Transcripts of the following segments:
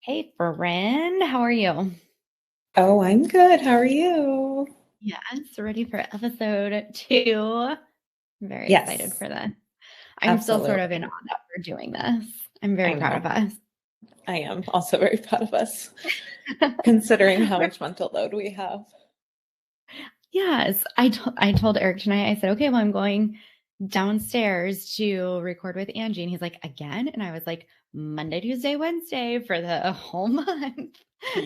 Hey, friend, how are you? Oh, I'm good. How are you? Yes, ready for episode 2. I'm very excited Yes, for this. I'm still sort of in awe absolutely. that we're doing this. I'm very I proud of know. us. I am also very proud of us, considering how much mental load we have. Yes, I told Eric tonight, I said, okay, well, I'm going downstairs to record with Angie. And he's like, again? And I was like, Monday, Tuesday, Wednesday for the whole month.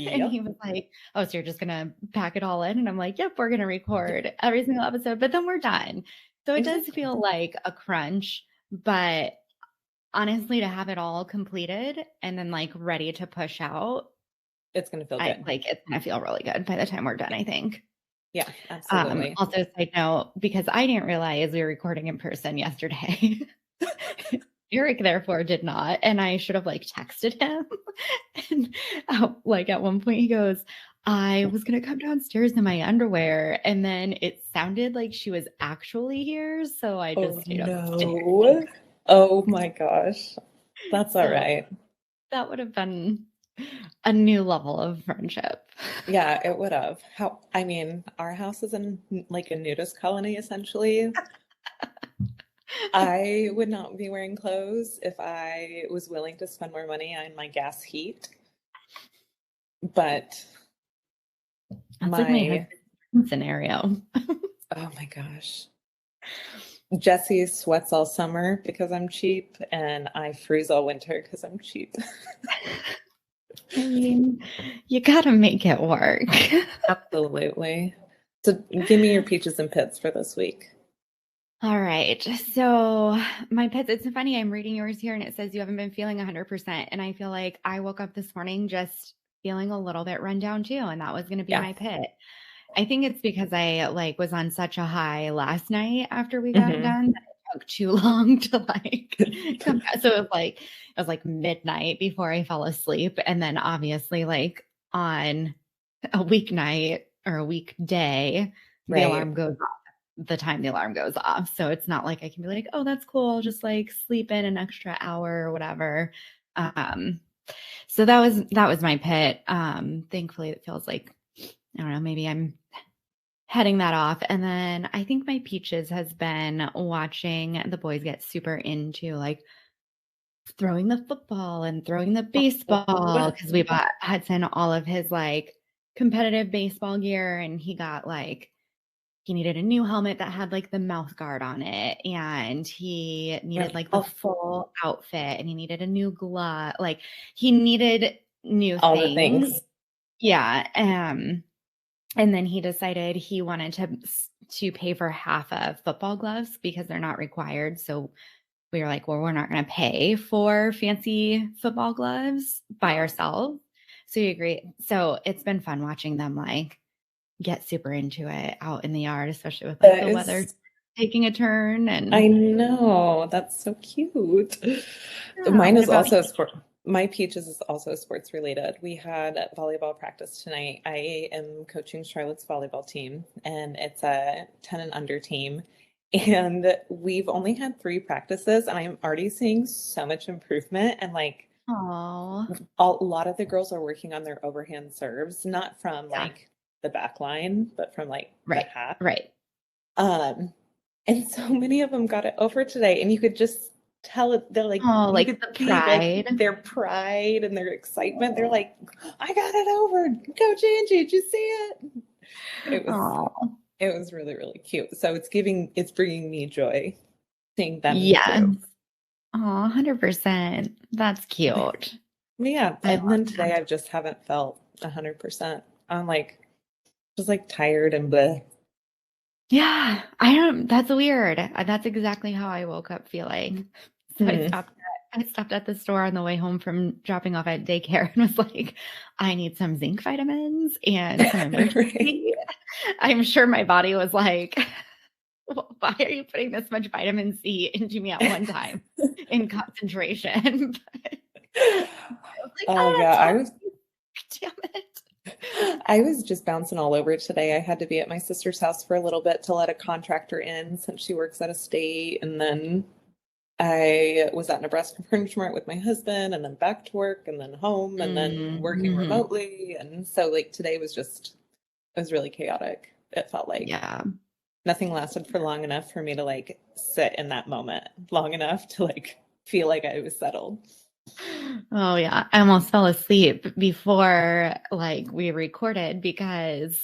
And he Yep. was like, oh, so you're just going to pack it all in? And I'm like, yep, we're going to record every single episode, but then we're done. So it does Exactly. feel like a crunch, but honestly, to have it all completed and then like ready to push out, It's going to feel I good. like it's going to feel really good by the time we're done, I think. Yeah, absolutely. Also, side note, because I didn't realize we were recording in person yesterday. Eric therefore did not, and I should have like texted him. And like at one point he goes, "I was gonna come downstairs in my underwear," and then it sounded like she was actually here, so I just Oh, stayed upstairs. no. Oh my gosh. That's all So right. that would have been a new level of friendship. Yeah, it would have. I mean, our house is in like a nudist colony, essentially. I would not be wearing clothes if I was willing to spend more money on my gas heat. But That's like my my husband's scenario. Oh my gosh. Jesse sweats all summer because I'm cheap, and I freeze all winter because I'm cheap. I mean, you gotta make it work. Absolutely. So give me your peaches and pits for this week. All right. So my pets, it's funny. I'm reading yours here and it says you haven't been feeling 100%. And I feel like I woke up this morning just feeling a little bit run down too. And that was going to be Yeah. my pit. I think it's because I like was on such a high last night after we got Hmm. done that it took too long to like come back. So it was like midnight before I fell asleep. And then obviously like on a weeknight or a weekday, the Right. alarm goes the time the alarm goes off. So it's not like I can be like, oh, that's cool. I'll just like sleep in an extra hour or whatever. Um, so that was my pit. Thankfully it feels like, I don't know, maybe I'm heading that off. And then I think my peaches has been watching the boys get super into like throwing the football and throwing the baseball Oh, because we bought Hudson all of his like competitive baseball gear and he got like he needed a new helmet that had like the mouth guard on it and he needed like the oh, full outfit and he needed a new glove like he needed new all the things. things. Yeah. And then he decided he wanted to pay for half of football gloves because they're not required. So we were like, well, we're not going to pay for fancy football gloves by ourselves. So we agreed. So it's been fun watching them like get super into it out in the yard, especially with like That the weather is, taking a turn. I And know, that's so cute. yeah, Mine what is about also you? sport. My peaches is also sports related. We had volleyball practice tonight. I am coaching Charlotte's volleyball team, and it's a 10 and under team. And we've only had three practices, and I'm already seeing so much improvement. And like Oh, a lot of the girls are working on their overhand serves, not from yeah, like the back line, but from like the right, half. right. Um, and so many of them got it over today, and you could just tell it. They're like, Oh, you like could the see like pride. their pride and their excitement. They're like, I got it over, Coach Angie. Did you see it? It was, Oh, it was really, really cute. So it's bringing me joy seeing them yes. improve. Oh, 100%. That's cute. But yeah, I and love then today that. I just haven't felt 100%. I'm like just like tired and bleh. Yeah, I don't, that's weird. That's exactly how I woke up feeling. So Hmm. I stopped at the store on the way home from dropping off at daycare and was like, I need some zinc vitamins and some Right. emergency. I'm sure my body was like, why are you putting this much vitamin C into me at one time in concentration? I was like, Oh oh, yeah, that's fine. Damn it. I was just bouncing all over today. I had to be at my sister's house for a little bit to let a contractor in since she works at a state, and then I was at Nebraska Furniture Mart with my husband and then back to work and then home and then working Mm-hmm. remotely. And so like today was just, it was really chaotic. It felt like Yeah. nothing lasted for long enough for me to like sit in that moment long enough to like feel like I was settled. Oh yeah. I almost fell asleep before like we recorded because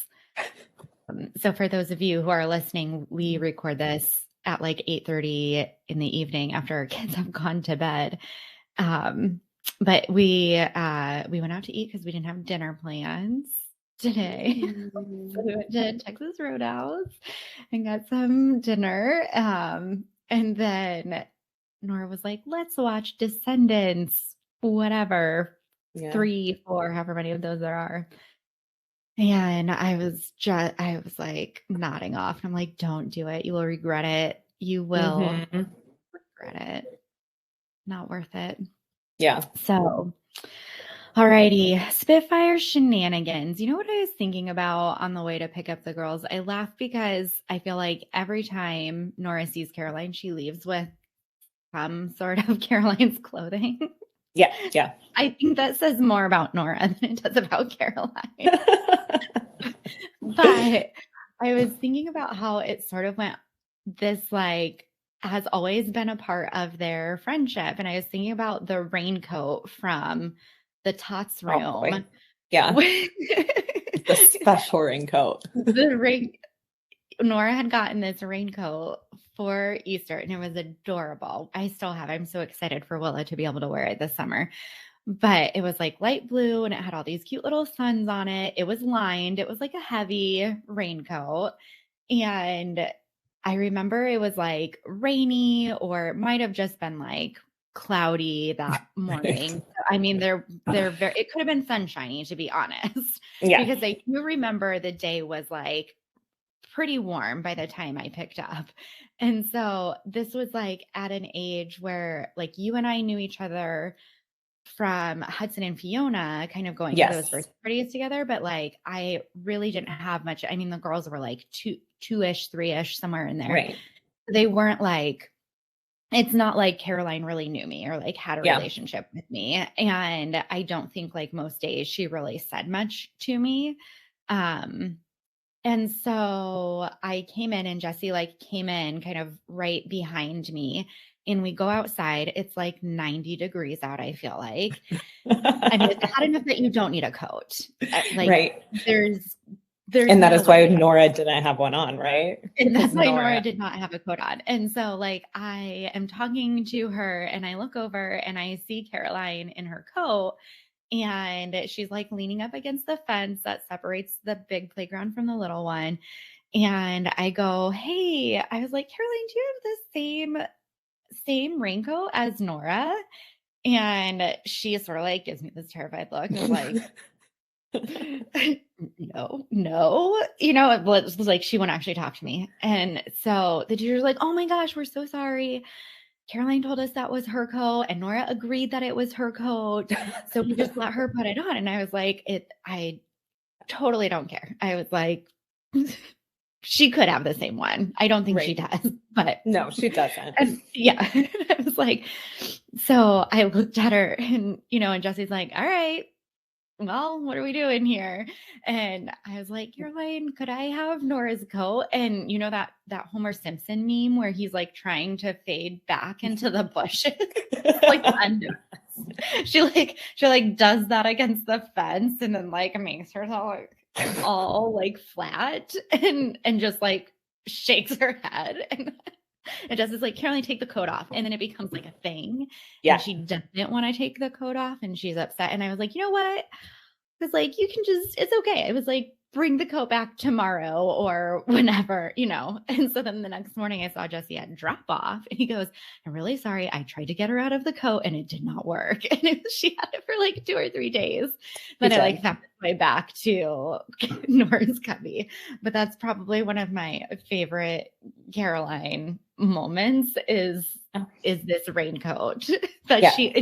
so for those of you who are listening, we record this at like 8:30 in the evening after our kids have gone to bed. Um, but we went out to eat because we didn't have dinner plans today. So Mm. we went to Texas Roadhouse and got some dinner. And then Nora was like, let's watch Descendants, whatever, Yeah. 3, 4, however many of those there are. And I was like nodding off. And I'm like, don't do it. You will regret it. You will Hmm. regret it. Not worth it. Yeah. So, alrighty. Spitfire shenanigans. You know what I was thinking about on the way to pick up the girls? I laugh because I feel like every time Nora sees Caroline, she leaves with some sort of Caroline's clothing. Yeah. Yeah. I think that says more about Nora than it does about Caroline. But I was thinking about how it sort of went this like has always been a part of their friendship. And I was thinking about the raincoat from the Tots Oh room. boy. Yeah. The The special raincoat. rain Nora had gotten this raincoat for Easter and it was adorable. I still have. I'm so excited for Willa to be able to wear it this summer. But it was like light blue and it had all these cute little suns on it. It was lined. It was like a heavy raincoat. And I remember it was like rainy or it might have just been like cloudy that morning. Right. I mean, they're very it could have been sunshiny to be honest, Yeah. because I do remember the day was like pretty warm by the time I picked up. And so this was like at an age where like you and I knew each other from Hudson and Fiona kind of going to those Yes. birthday parties together, but like I really didn't have much. I mean, the girls were like two-ish, three-ish, somewhere in there. Right. They weren't like, it's not like Caroline really knew me or like had a Yeah. relationship with me. And I don't think like most days she really said much to me. Um, and so I came in and Jesse like came in kind of right behind me and we go outside. It's like 90 degrees out, I feel like. I mean, it's hot enough that you don't need a coat. Like Right. there's And that no is why way. Nora didn't have one on, right? And that's Because why Nora Nora. did not have a coat on. And so like I am talking to her and I look over and I see Caroline in her coat and she's like leaning up against the fence that separates the big playground from the little one. And I go, "Hey," I was like, "Caroline, do you have the same raincoat as Nora?" And she sort of like gives me this terrified look of like, no, no, it was like she won't actually talk to me. And so the teacher's like, oh my gosh, we're so sorry. Caroline told us that was her coat, and Nora agreed that it was her coat. So we just let her put it on. And I was like, I totally don't care. I was like, she could have the same one. I don't think she Right. does, but No, she doesn't. and yeah, I was like, so I looked at her and Jesse's like, all right, well, what are we doing here? And I was like, Caroline, could I have Nora's coat? And you know that Homer Simpson meme where he's like trying to fade back into the bushes, like she does that against the fence and then like makes herself all like flat and just like shakes her head and just is like, Caroline, take the coat off. And then it becomes like a thing. And Yeah. she doesn't want to take the coat off and she's upset. And I was like, you know what? I was like, you can just, it's okay. I was like, bring the coat back tomorrow or whenever. And so then the next morning I saw Jesse at drop off and he goes, I'm really sorry. I tried to get her out of the coat and it did not work. And she had it for like 2 or 3 days. He Then I did. like found its way back to Nora's cubby. But that's probably one of my favorite Caroline moments is Oh. this raincoat that Yeah. she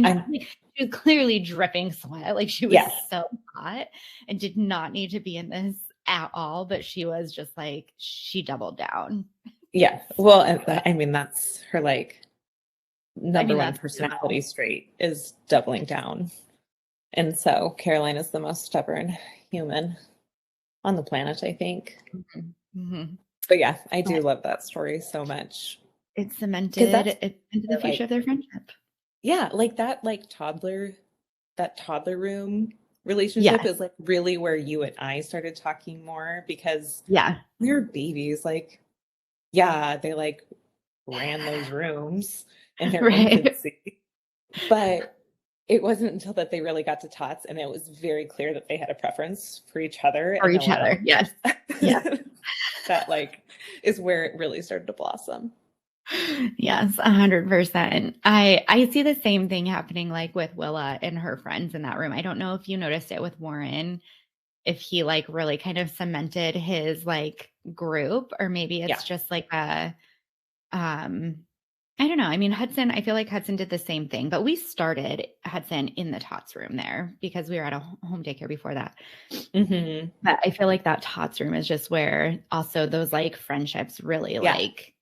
was clearly dripping sweat. Like she was Yes. so hot and did not need to be in this at all. But she was just like, she doubled down. Yeah. Well, I mean, that's her like I number mean, one that's personality normal. trait is doubling down. And so Caroline is the most stubborn human on the planet, I think. Mhm. Mhm. But yeah, I do But love that story so much. it Because cemented that's it into the future like, of their friendship. yeah, like that toddler room relationship Yes. is like really where you and I started talking more because Yeah. we were babies. Like, yeah, they like ran those rooms in their Right. infancy. But it wasn't until that they really got to tots and it was very clear that they had a preference for each other For and no each one else. other. Yes. Yes. That like is where it really started to blossom. Yes, 100%. I see the same thing happening like with Willa and her friends in that room. I don't know if you noticed it with Warren, if he like really kind of cemented his like group, or maybe Yeah. it's just like a um I don't know. I mean, Hudson, I feel like Hudson did the same thing, but we started Hudson in the Tots room there because we were at a home daycare before that. Hmm. But I feel like that Tots room is just where also those like friendships really Yeah. like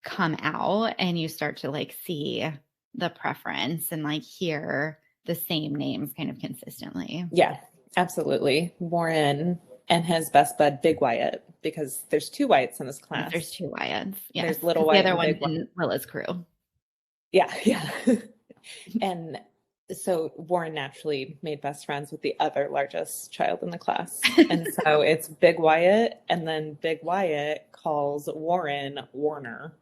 come out, and you start to like see the preference and like hear the same names kind of consistently. Yeah, absolutely. Warren and his best bud, Big Wyatt, because there's two Wyatts in this Yes, there's class. two Wyatts. Yes, There's Little because the Wyatt other and one's Big Wyatt. in Willa's crew. Yeah, yeah. And so Warren naturally made best friends with the other largest child in the class. And so it's Big Wyatt, and then Big Wyatt calls Warren Warner.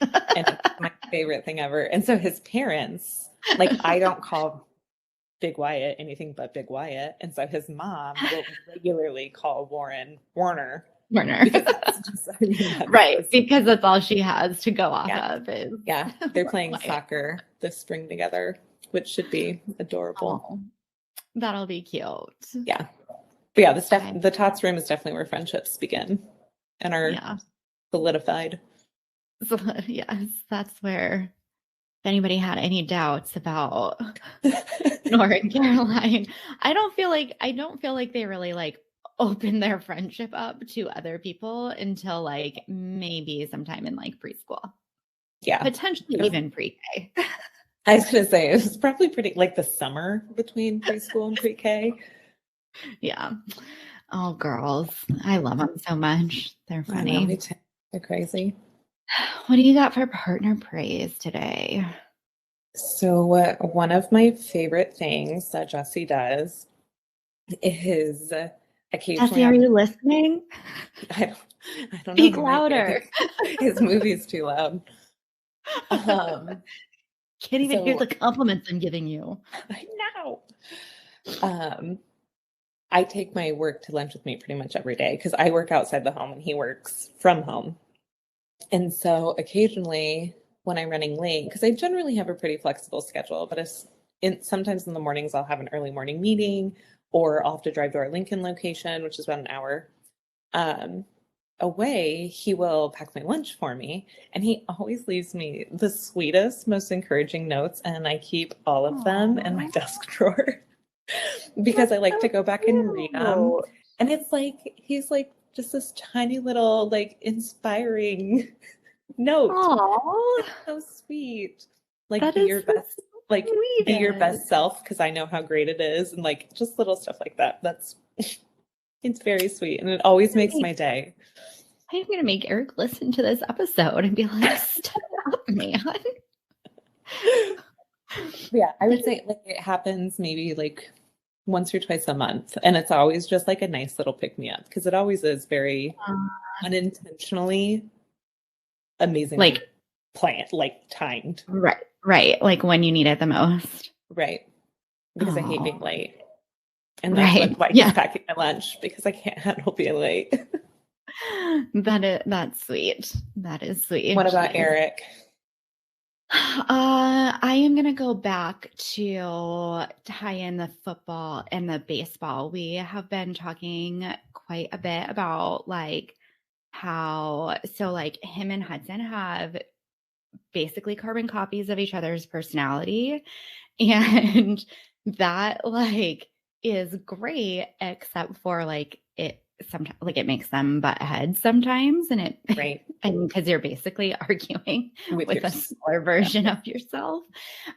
And it's my favorite thing ever. And so his parents, like, I don't call Big Wyatt anything but Big Wyatt. And so his mom will regularly call Warren Warner Warner. because that's just, I mean, that's Right, just, because that's all she has to go off yeah. of is Yeah. They're playing Wyatt. soccer this spring together, which should be adorable. Oh, that'll be cute. Yeah. But yeah, I, the Tots room is definitely where friendships begin and are yeah. solidified. So, yes, that's where if anybody had any doubts about Nora and Caroline, I don't feel like they really like opened their friendship up to other people until like maybe sometime in like preschool, Yeah. potentially It was, even pre-K. I was gonna say it was probably pretty like the summer between preschool and pre-K. Yeah. Oh, girls, I love them so much. They're I know, me funny. too. They're crazy. What do you got for partner praise today? So one of my favorite things that Jesse does is occasionally Jesse, are I'll you listening? I don't, I don't know, Speak he might be. I louder. think his movie's too loud. Um, Can't even hear the so compliments I'm giving you. I know. Um, I take my work to lunch with me pretty much every day because I work outside the home and he works from home. And so occasionally when I'm running late, because I generally have a pretty flexible schedule, but sometimes in the mornings I'll have an early morning meeting or I'll have to drive to our Lincoln location, which is about an hour um, away, he will pack my lunch for me. And he always leaves me the sweetest, most encouraging notes. And I keep all of them in my Aw, desk drawer because that's I like so to go back and read them. cute. And it's like, he's like just this tiny little, like, inspiring note. Aw, It's so sweet. Like, that is so be your sweet. best self because I know how great it is. And like, just little stuff like that. That's, it's very sweet. And it always makes my day. I'm gonna make Eric listen to this episode and be like, "Stop, man." Yeah, I That would is, say like it happens maybe like once or twice a month. And it's always just like a nice little pick me up because it always is very unintentionally like amazingly planned, like timed. right, right, like when you need it the most. Right. Because I hate being Oh, late. And that's right. why he's Yeah. packing my lunch because I can't handle being late. That's sweet. That is What sweet. about That is. Eric? I am gonna go back to tie in the football and the baseball. We have been talking quite a bit about like how so like him and Hudson have basically carbon copies of each other's personality. And that like is great, except for like it sometimes like it makes them butt heads sometimes, and it Right. and because you're basically arguing With with a yours. smaller version of yourself.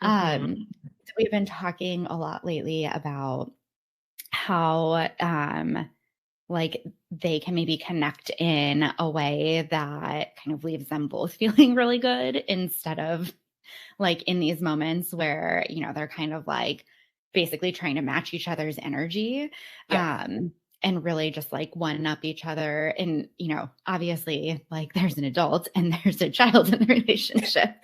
Mhm. So we've been talking a lot lately about how like they can maybe connect in a way that kind of leaves them both feeling really good instead of like in these moments where, they're kind of like basically trying to match each other's energy, Yeah. and really just like one up each other. And, obviously, like there's an adult and there's a child in the relationship,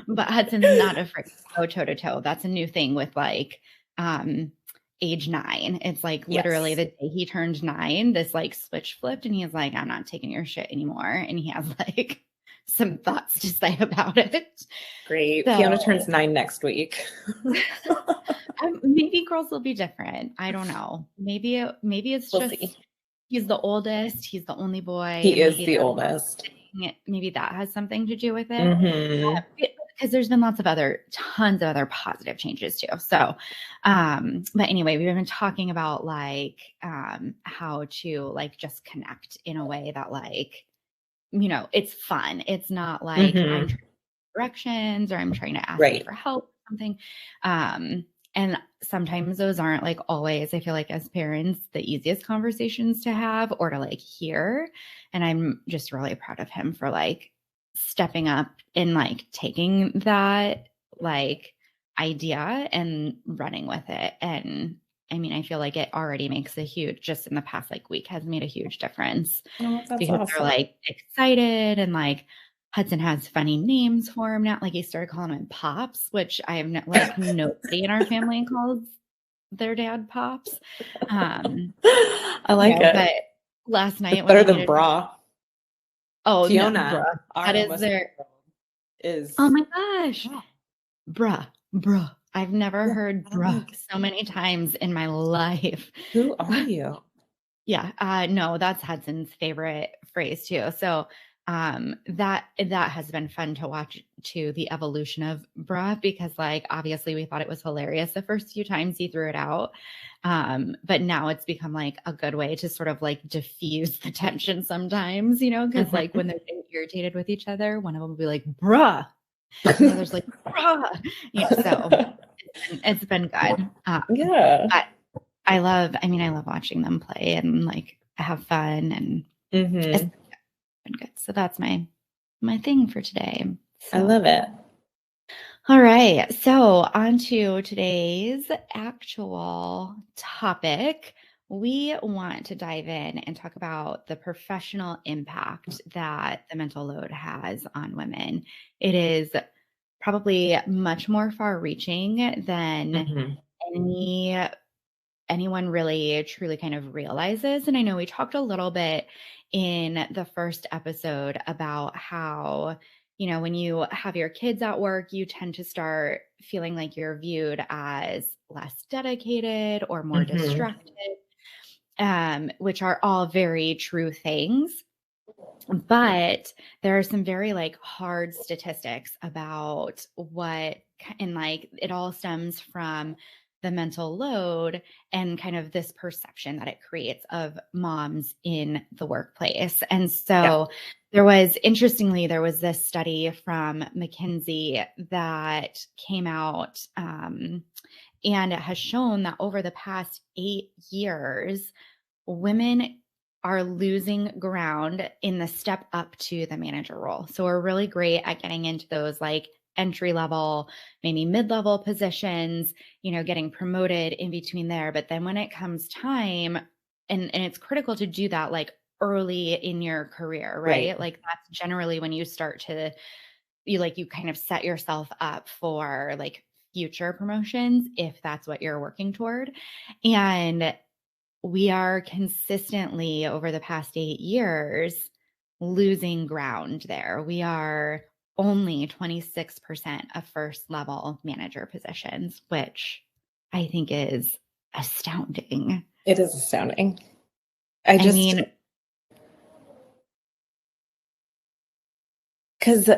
but Hudson's not afraid to go toe to toe. That's a new thing with like age 9. It's like literally Yes. the day he turned 9, this like switch flipped and he's like, I'm not taking your shit anymore. And he has like some thoughts to say about it. Great. Fiona So turns 9 next week. maybe girls will be different. I don't know. Maybe it's We'll just see. he's the oldest, he's the only boy. He is the oldest. Maybe that has something to do with it. Hmm. Because there's been tons of other positive changes too. So, but anyway, we've been talking about like how to like just connect in a way that like, it's fun. It's not like I'm Hmm. trying directions or I'm trying to ask you Right. for help or something. And sometimes those aren't like always, I feel like as parents, the easiest conversations to have or to like hear. And I'm just really proud of him for like stepping up and like taking that like idea and running with it. And I mean, I feel like it already makes a huge, just in the past like week has made a huge difference Oh, that's because they're awesome. like excited and like Hudson has funny names for him now. Like he started calling him Pops, which I have like nobody in our family calls their dad Pops. I like But it. last It's night when better they than needed, bra. oh no, Fiona, bruh, our that is almost their, 9-year-old, is oh my gosh, bra. bruh. I've never Yeah. heard I'm bruh like, so many times in my life. who are you? Yeah, no, that's Hudson's favorite phrase too. So that has been fun to watch to the evolution of bruh because like obviously we thought it was hilarious the first few times he threw it out. But now it's become like a good way to sort of like diffuse the tension sometimes, because like Mhm. when they're getting irritated with each other, one of them will be like, bruh, and the other's like, bruh. So it's been good. Yeah. But I love watching them play and like have fun and it's Hmm. been good. So that's my thing for today. I So love it. all right. So on to today's actual topic. We want to dive in and talk about the professional impact that the mental load has on women. It is probably much more far reaching than Hmm. any anyone really truly kind of realizes. And I know we talked a little bit in the first episode about how, when you have your kids at work, you tend to start feeling like you're viewed as less dedicated or more Hmm. distracted, which are all very true things. But there are some very like hard statistics about and like it all stems from the mental load and kind of this perception that it creates of moms in the workplace. And Yeah. so there was this study from McKinsey that came out, and it has shown that over the past 8 years, women are losing ground in the step up to the manager role. So we're really great at getting into those like entry level, maybe mid level positions, getting promoted in between there. But then when it comes time, and it's critical to do that like early in your career, Right. right? Like that's generally when you start to, you kind of set yourself up for like future promotions if that's what you're working toward. And we are consistently over the past 8 years losing ground there. We are only 26% of first level manager positions, which I think is astounding. It is astounding. I I just, mean, because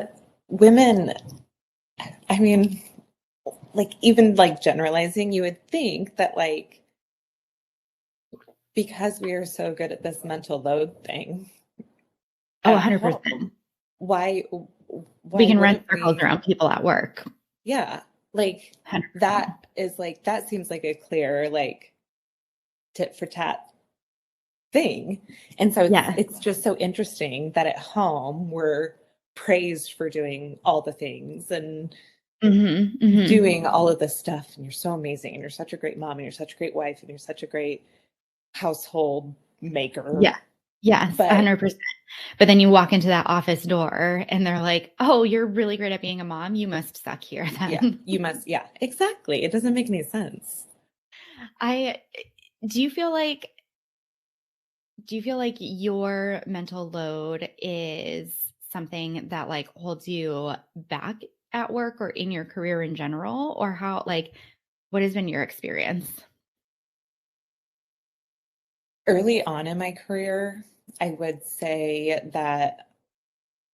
women, I mean, like even like generalizing, you would think that like because we are so good at this mental load thing Oh, at 100%. home, why We why can run wouldn't circles we? around people at work. Yeah, like 100%. that is like that seems like a clear like tit for tat thing. And so Yeah. it's just so interesting that at home we're praised for doing all the things and Mhm, mhm. doing all of this stuff, and you're so amazing and you're such a great mom and you're such a great wife and you're such a great household maker. Yeah. Yes, But 100%. But then you walk into that office door and they're like, "Oh, you're really great at being a mom. You must suck here yeah, then." you must, yeah, exactly. It doesn't make any sense. I do you feel like your mental load is something that, like, holds you back at work or in your career in general? Or how like, what has been your experience? Early on in my career, I would say that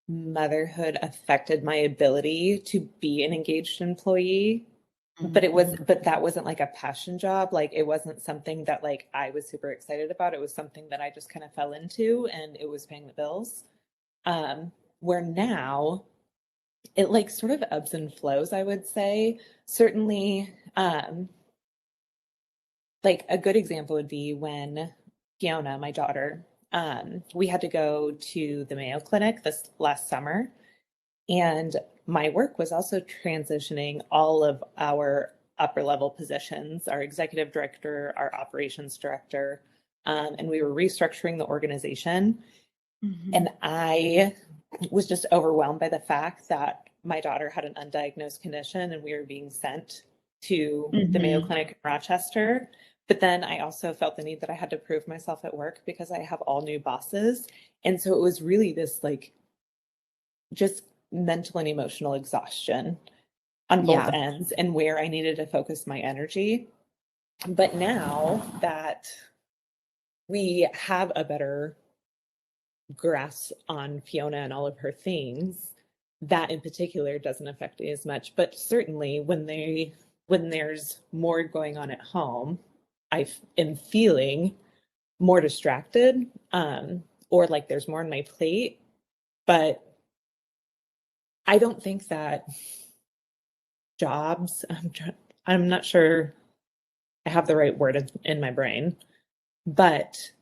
motherhood affected my ability to be an engaged employee. Mhm. But that wasn't like a passion job. Like it wasn't something that like I was super excited about. It was something that I just kind of fell into and it was paying the bills. Where now it like sort of ebbs and flows, I would say. Certainly, like a good example would be when Fiona, my daughter, we had to go to the Mayo Clinic this last summer. And my work was also transitioning all of our upper level positions, our executive director, our operations director, and we were restructuring the organization. Mhm. And I was just overwhelmed by the fact that my daughter had an undiagnosed condition and we were being sent to the Mayo Mhm. Clinic in Rochester. But then I also felt the need that I had to prove myself at work because I have all new bosses. And so it was really this like just mental and emotional exhaustion on both Yeah. ends and where I needed to focus my energy. But now that we have a better grasp on Fiona and all of her things, that in particular doesn't affect me as much. But certainly when there's more going on at home, am feeling more distracted, or like there's more on my plate. But I don't think that jobs, I'm not sure I have the right word in my brain, but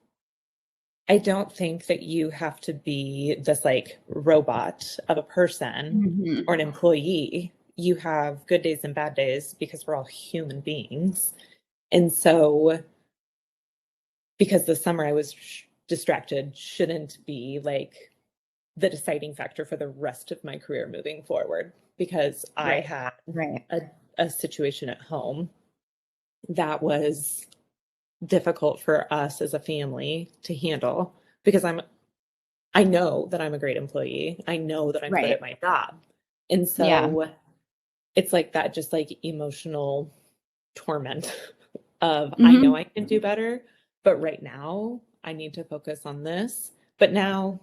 I don't think that you have to be this like robot of a person Mhm. or an employee. You have good days and bad days because we're all human beings. And so, because the summer I was distracted shouldn't be like the deciding factor for the rest of my career moving forward, because I Right. had Right. a situation at home that was difficult for us as a family to handle because I know that I'm a great employee. I know that I'm good Right. at my job. And Yeah. so it's like that just like emotional torment of I know Mhm. I can do better, but right now I need to focus on this. But now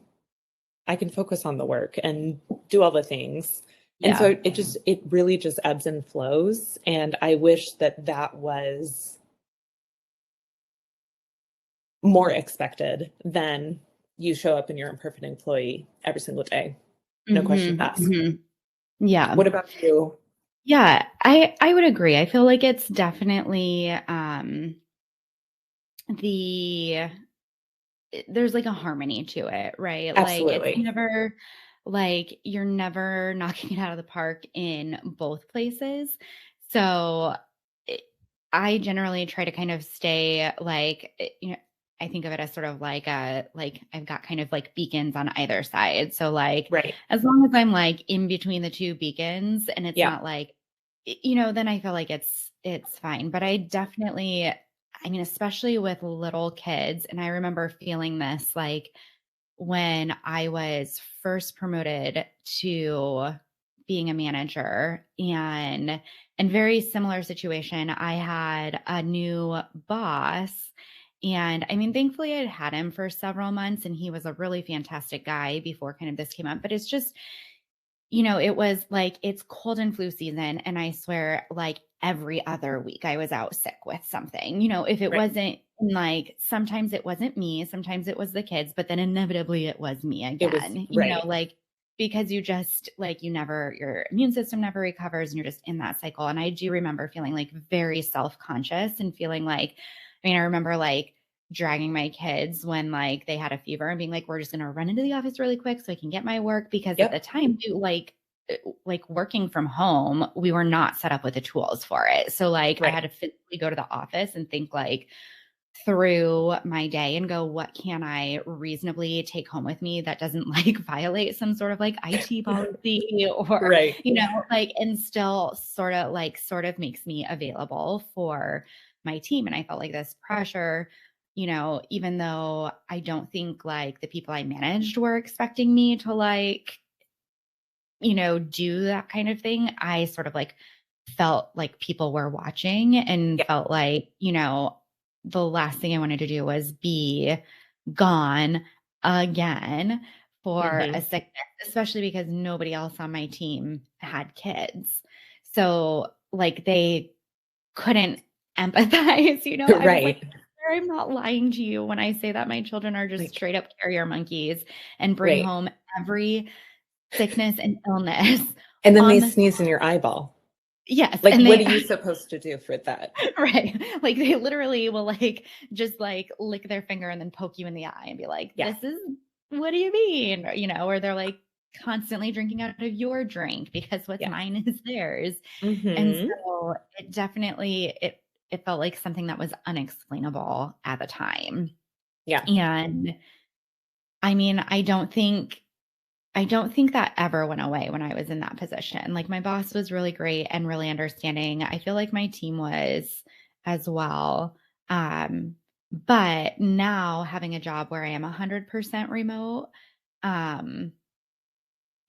I can focus on the work and do all the things. And Yeah. so it really just ebbs and flows. And I wish that that was more expected than you show up and you're a perfect employee every single day. No question Mhm. asked. Mhm. Yeah. What about you? Yeah, I would agree. I feel like it's definitely, the there's like a harmony to it, right? Like, it's Absolutely. never like you're never knocking it out of the park in both places. So, it I generally try to kind of stay like, I think of it as sort of like a like I've got kind of like beacons on either side. So, like, Right. as long as I'm like in between the 2 beacons and it's Yeah. not like, then I feel like it's fine. But I definitely, I mean, especially with little kids, and I remember feeling this like when I was first promoted to being a manager, and very similar situation. I had a new boss, and I mean, thankfully I'd had him for several months and he was a really fantastic guy before kind of this came up, but it's just it was like it's cold and flu season. And I swear, like every other week I was out sick with something. If it Right. wasn't like sometimes it wasn't me, sometimes it was the kids, but then inevitably it was me It was again, right. like because you just like your immune system never recovers and you're just in that cycle. And I do remember feeling like very self-conscious and feeling like, I remember like dragging my kids when like they had a fever and being like, we're just going to run into the office really quick so I can get my work. Because at the Yep. time, like working from home, we were not set up with the tools for it. So like I had Right. to physically go to the office and think like through my day and go, what can I reasonably take home with me that doesn't like violate some sort of like IT policy or, Right. like, and still sort of makes me available for my team. And I felt like this pressure, even though I don't think like the people I managed were expecting me to like, do that kind of thing, I sort of like felt like people were watching and Yeah. felt like, the last thing I wanted to do was be gone again for a Hmm. sickness, especially because nobody else on my team had kids. So like they couldn't empathize, I was like, Right. I'm not lying to you when I say that my children are just Like, straight up carrier monkeys and bring right. home every sickness and illness And then on they the sneeze in your eyeball. yes, Like, and what they are you supposed to do for that? right, like, they literally will, like, just, like, lick their finger and then poke you in the eye and be like, Yeah. "This is what do you mean?" Or they're, like, constantly drinking out of your drink because what's Yeah. mine is theirs, and Hmm. so it definitely it felt like something that was unexplainable at the time, Yeah. and, I mean, I don't think that ever went away when I was in that position. Like my boss was really great and really understanding. I feel like my team was as well. But now having a job where I am 100% remote, um,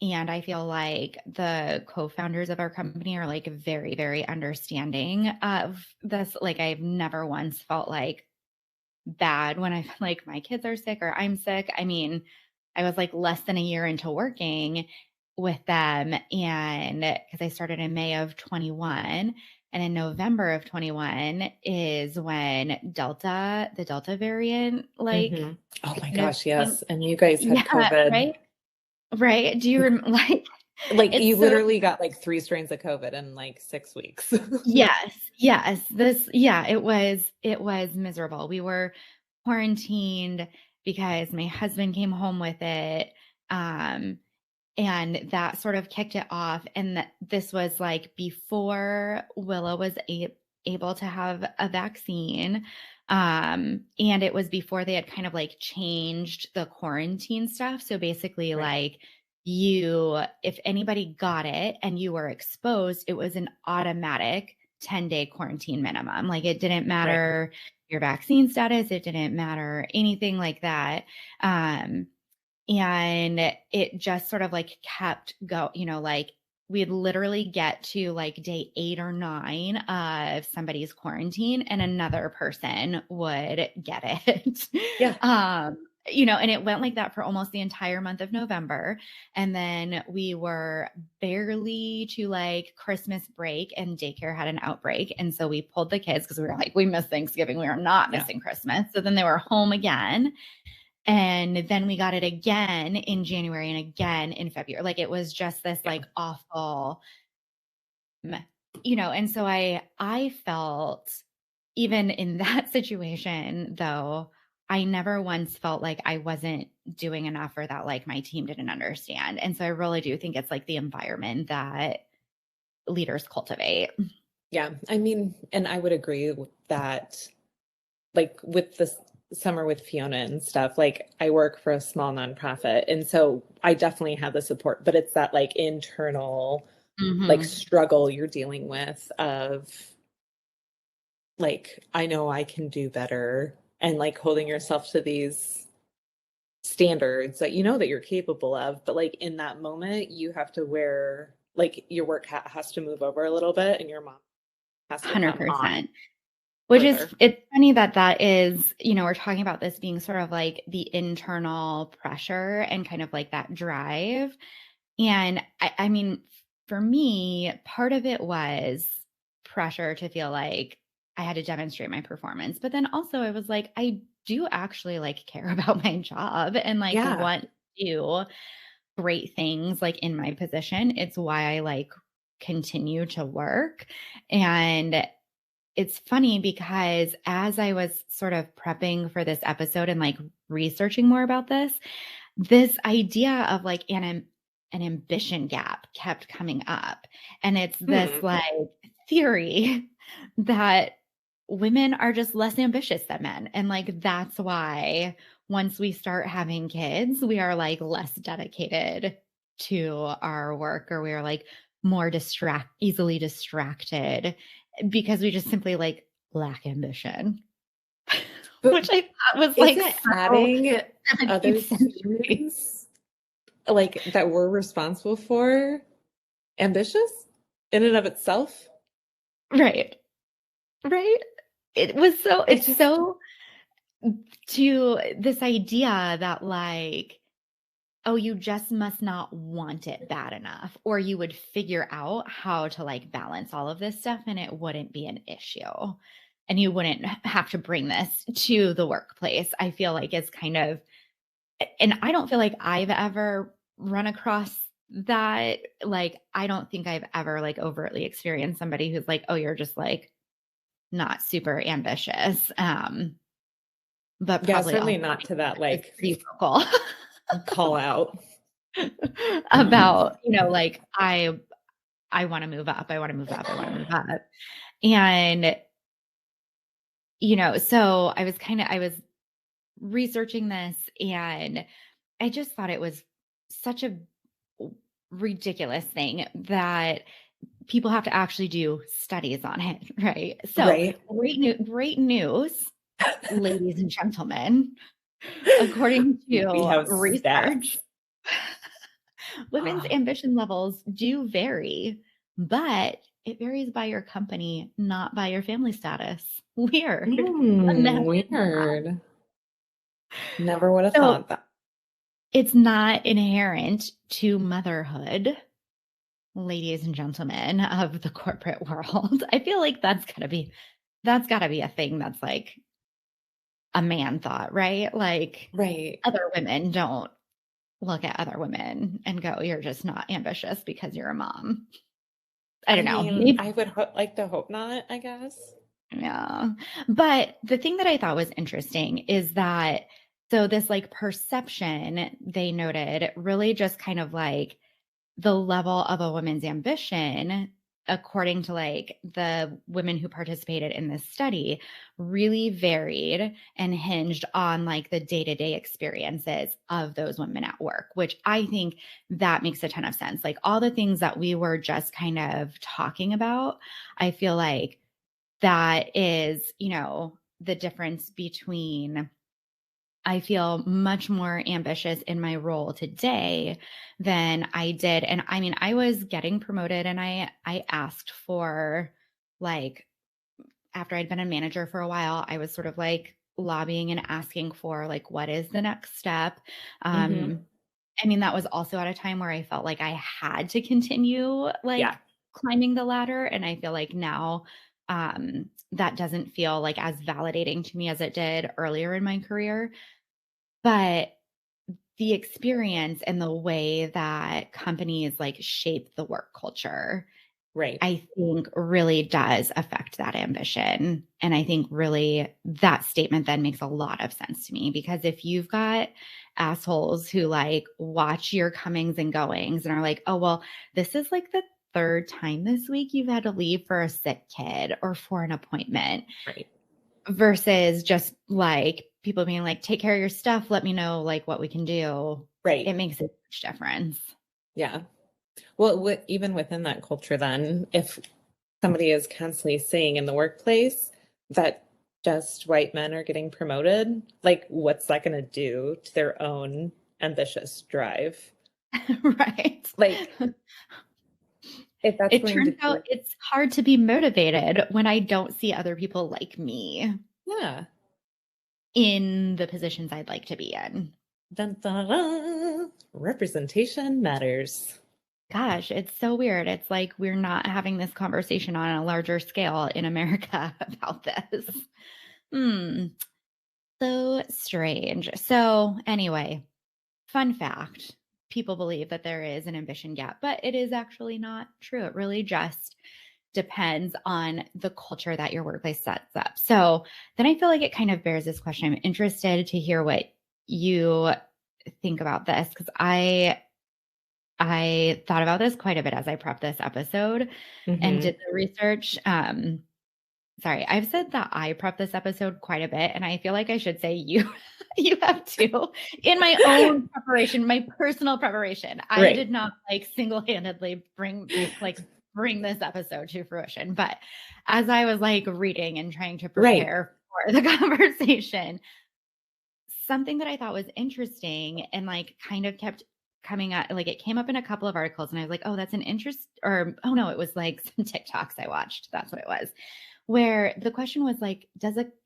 and I feel like the co-founders of our company are like very, very understanding of this. Like I've never once felt like bad when I like my kids are sick or I'm sick. I mean, I was like less than a year into working with them and because I started in May of 21 and in November of 21 is when the Delta variant like Hmm. Oh my kind of gosh, yes. And you guys had yeah, COVID. right? Right. Do you like Like, you it's so literally got like 3 strains of COVID in like 6 weeks. yes, yes. Yeah, it was miserable. We were quarantined because my husband came home with it. Um, and that sort of kicked it off. And this was like before Willow was able to have a vaccine. And it was before they had kind of like changed the quarantine stuff. So basically, Right. like if anybody got it and you were exposed, it was an automatic 10-day quarantine minimum. Like it didn't Right. matter your vaccine status, it didn't matter anything like that. Um, and it just sort of like kept like we'd literally get to like day 8 or 9 of somebody's quarantine and another person would get it. Yeah. And it went like that for almost the entire month of November. And then we were barely to like Christmas break and daycare had an outbreak. And so we pulled the kids because we were like, we miss Thanksgiving. We are not Yeah. missing Christmas. So then they were home again. And then we got it again in January and again in February. Like it was just this Yeah. like awful, and so I felt even in that situation though, I never once felt like I wasn't doing enough or that like my team didn't understand. And so I really do think it's like the environment that leaders cultivate. Yeah. I mean, and I would agree with that. Like with this summer with Fiona and stuff, like I work for a small nonprofit. And so I definitely have the support, but it's that like internal like Mhm. struggle you're dealing with of like, I know I can do better and like holding yourself to these standards that you know that you're capable of, but like in that moment, you have to wear like your work hat has to move over a little bit and your mom has to come on 100%. Which is further. it's funny that is, we're talking about this being sort of like the internal pressure and kind of like that drive. And I mean, for me, part of it was pressure to feel like I had to demonstrate my performance. But then also I was like, I do actually like care about my job and like Yeah. want to do great things like in my position. It's why I like continue to work. And it's funny because as I was sort of prepping for this episode and like researching more about this idea of like an ambition gap kept coming up. And it's this Hmm. like theory that women are just less ambitious than men. And like that's why once we start having kids, we are like less dedicated to our work, or we are like more easily distracted because we just simply like lack ambition, But which I thought was like isn't so adding 17th other century. humans like that we're responsible for ambitious in and of itself? Right. Right. It It's just, so to this idea that like, oh, you just must not want it bad enough, or you would figure out how to like balance all of this stuff and it wouldn't be an issue. And you wouldn't have to bring this to the workplace. I feel like is kind of, and I don't feel like I've ever run across that. Like, I don't think I've ever like overtly experienced somebody who's like, oh, you're just like not super ambitious. But yeah, probably certainly also not to that is like pretty vocal call out. about, like I want to move up. I want to move up. I want to move up. And, so I was researching this, and I just thought it was such a ridiculous thing that people have to actually do studies on it, right? So Right. great news, ladies and gentlemen. According We to have research, stats. women's Ah, ambition levels do vary, but it varies by your company, not by your family status. Weird. Imagine that. weird. Never would have So thought that. it's not inherent to motherhood, ladies and gentlemen of the corporate world. I feel like that's gotta be a thing that's like a man thought, right? Like Right. other women don't look at other women and go, you're just not ambitious because you're a mom. I I don't know. mean, Maybe, I would like to hope not, I guess. yeah. But the thing that I thought was interesting is that so this like perception they noted really just kind of like the level of a woman's ambition, according to like the women who participated in this study, really varied and hinged on like the day-to-day experiences of those women at work, which I think that makes a ton of sense. Like all the things that we were just kind of talking about, I feel like that is, the difference between I feel much more ambitious in my role today than I did. And I mean, I was getting promoted and I asked for like after I'd been a manager for a while, I was sort of like lobbying and asking for like what is the next step. Hmm. Um I mean, that was also at a time where I felt like I had to continue Yeah. like climbing the ladder. And I feel like now that doesn't feel like as validating to me as it did earlier in my career. But the experience and the way that companies like shape the work culture, Right. I think really does affect that ambition. And I think really that statement then makes a lot of sense to me because if you've got assholes who like watch your comings and goings and are like, oh, well, this is like the third time this week you've had to leave for a sick kid or for an appointment Right. versus just like people being like, take care of your stuff. Let me know like what we can do. It Right. makes a huge difference. Yeah. Well, even within that culture, then, if somebody is constantly saying in the workplace that just white men are getting promoted, like, what's that going to do to their own ambitious drive? Right. Like, if that's It going to turns out be, it's hard to be motivated when I don't see other people like me yeah, in the positions I'd like to be in. dun, dun, dun, representation matters. Gosh, it's so weird. It's like we're not having this conversation on a larger scale in America about this. Hmm. So strange. So, anyway, fun fact, people believe that there is an ambition gap, but it is actually not true. It really just depends on the culture that your workplace sets up. So, then I feel like it kind of bears this question. I'm interested to hear what you think about this because I thought about this quite a bit as I prepped this episode and Hmm. did the research. Sorry, I've said that I prepped this episode quite a bit, and I feel like I should say you you have too in my own preparation, my personal preparation. I Right. did not like single-handedly bring this episode to fruition, but as I was like reading and trying to Right. prepare for the conversation, something that I thought was interesting and like kind of kept coming up, like it came up in a couple of articles, and I was like, oh, that's an interest, or oh no, it was like some TikToks I watched. That's what it was, where the question was like,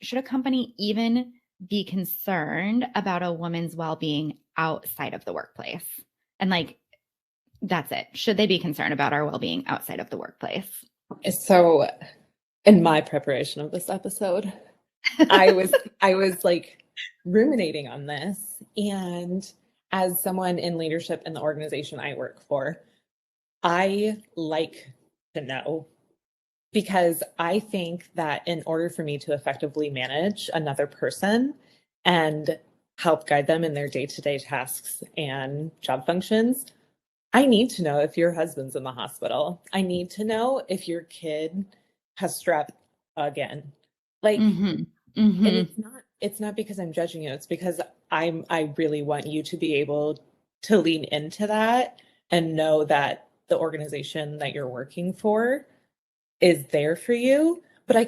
should a company even be concerned about a woman's well-being outside of the workplace? And like, that's it. Should they be concerned about our well-being outside of the workplace? So in my preparation of this episode, I was like ruminating on this, and as someone in leadership in the organization I work for, I like to know because I think that in order for me to effectively manage another person and help guide them in their day-to-day tasks and job functions, I need to know if your husband's in the hospital. I need to know if your kid has strep again. Like, Mm-hmm. and Mm-hmm. it's not because I'm judging you. It's because I really want you to be able to lean into that and know that the organization that you're working for is there for you. But I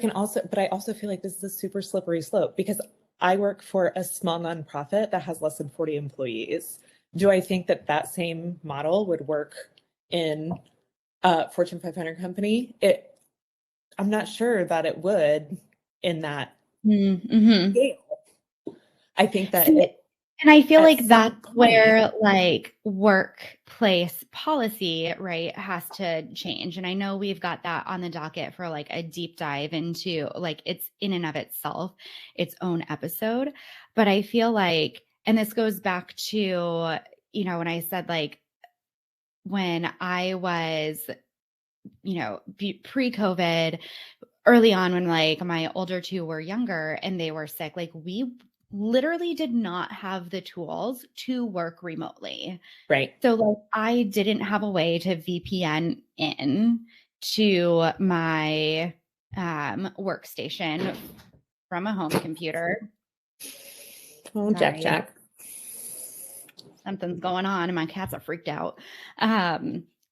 also feel like this is a super slippery slope because I work for a small nonprofit that has less than 40 employees. Do I think that that same model would work in a Fortune 500 company? I'm not sure that it would in that Mm-hmm. scale. I think that See, it and I feel at like some that's point, where like workplace policy, right, has to change. And I know we've got that on the docket for like a deep dive into like it's in and of itself, its own episode. But I feel like, and this goes back to, when I said like when I was, pre-COVID, early on when like my older two were younger and they were sick, like we literally did not have the tools to work remotely. right, So like I didn't have a way to VPN in to my workstation from a home computer. oh, Jack, Sorry, Jack, something's going on and my cats are freaked out.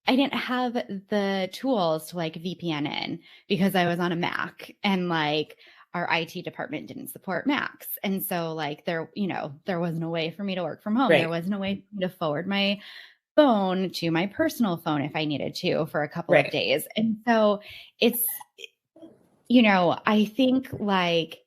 I didn't have the tools to like VPN in because I was on a Mac and like our IT department didn't support Macs. And so like there was no way for me to work from home. There right, was no way for me to forward my phone to my personal phone if I needed to for a couple of right, days. And so it's, I think like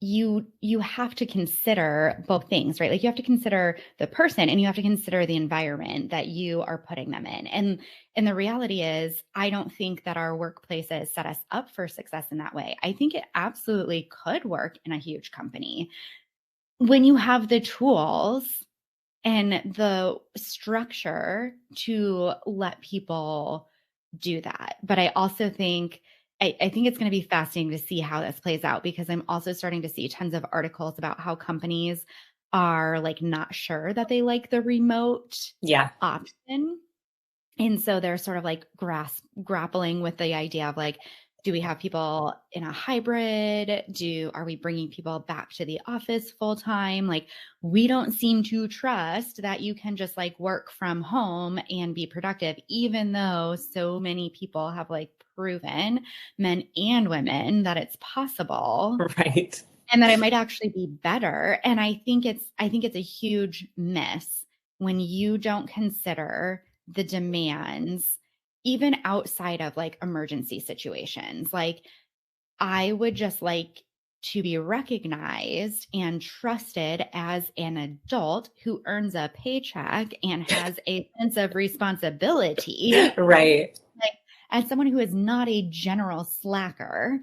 you have to consider both things, right? Like you have to consider the person and you have to consider the environment that you are putting them in. And the reality is I don't think that our workplaces set us up for success in that way. I think it absolutely could work in a huge company when you have the tools and the structure to let people do that. But I also think I think it's going to be fascinating to see how this plays out because I'm also starting to see tons of articles about how companies are like not sure that they like the remote yeah, option. And so they're sort of like grappling with the idea of like, do we have people in a hybrid? Are we bringing people back to the office full time? Like, we don't seem to trust that you can just like work from home and be productive, even though so many people have like proven, men and women, that it's possible right, and that it might actually be better. And I think it's a huge miss when you don't consider the demands even outside of like emergency situations. Like I would just like to be recognized and trusted as an adult who earns a paycheck and has a sense of responsibility, Right. like as someone who is not a general slacker,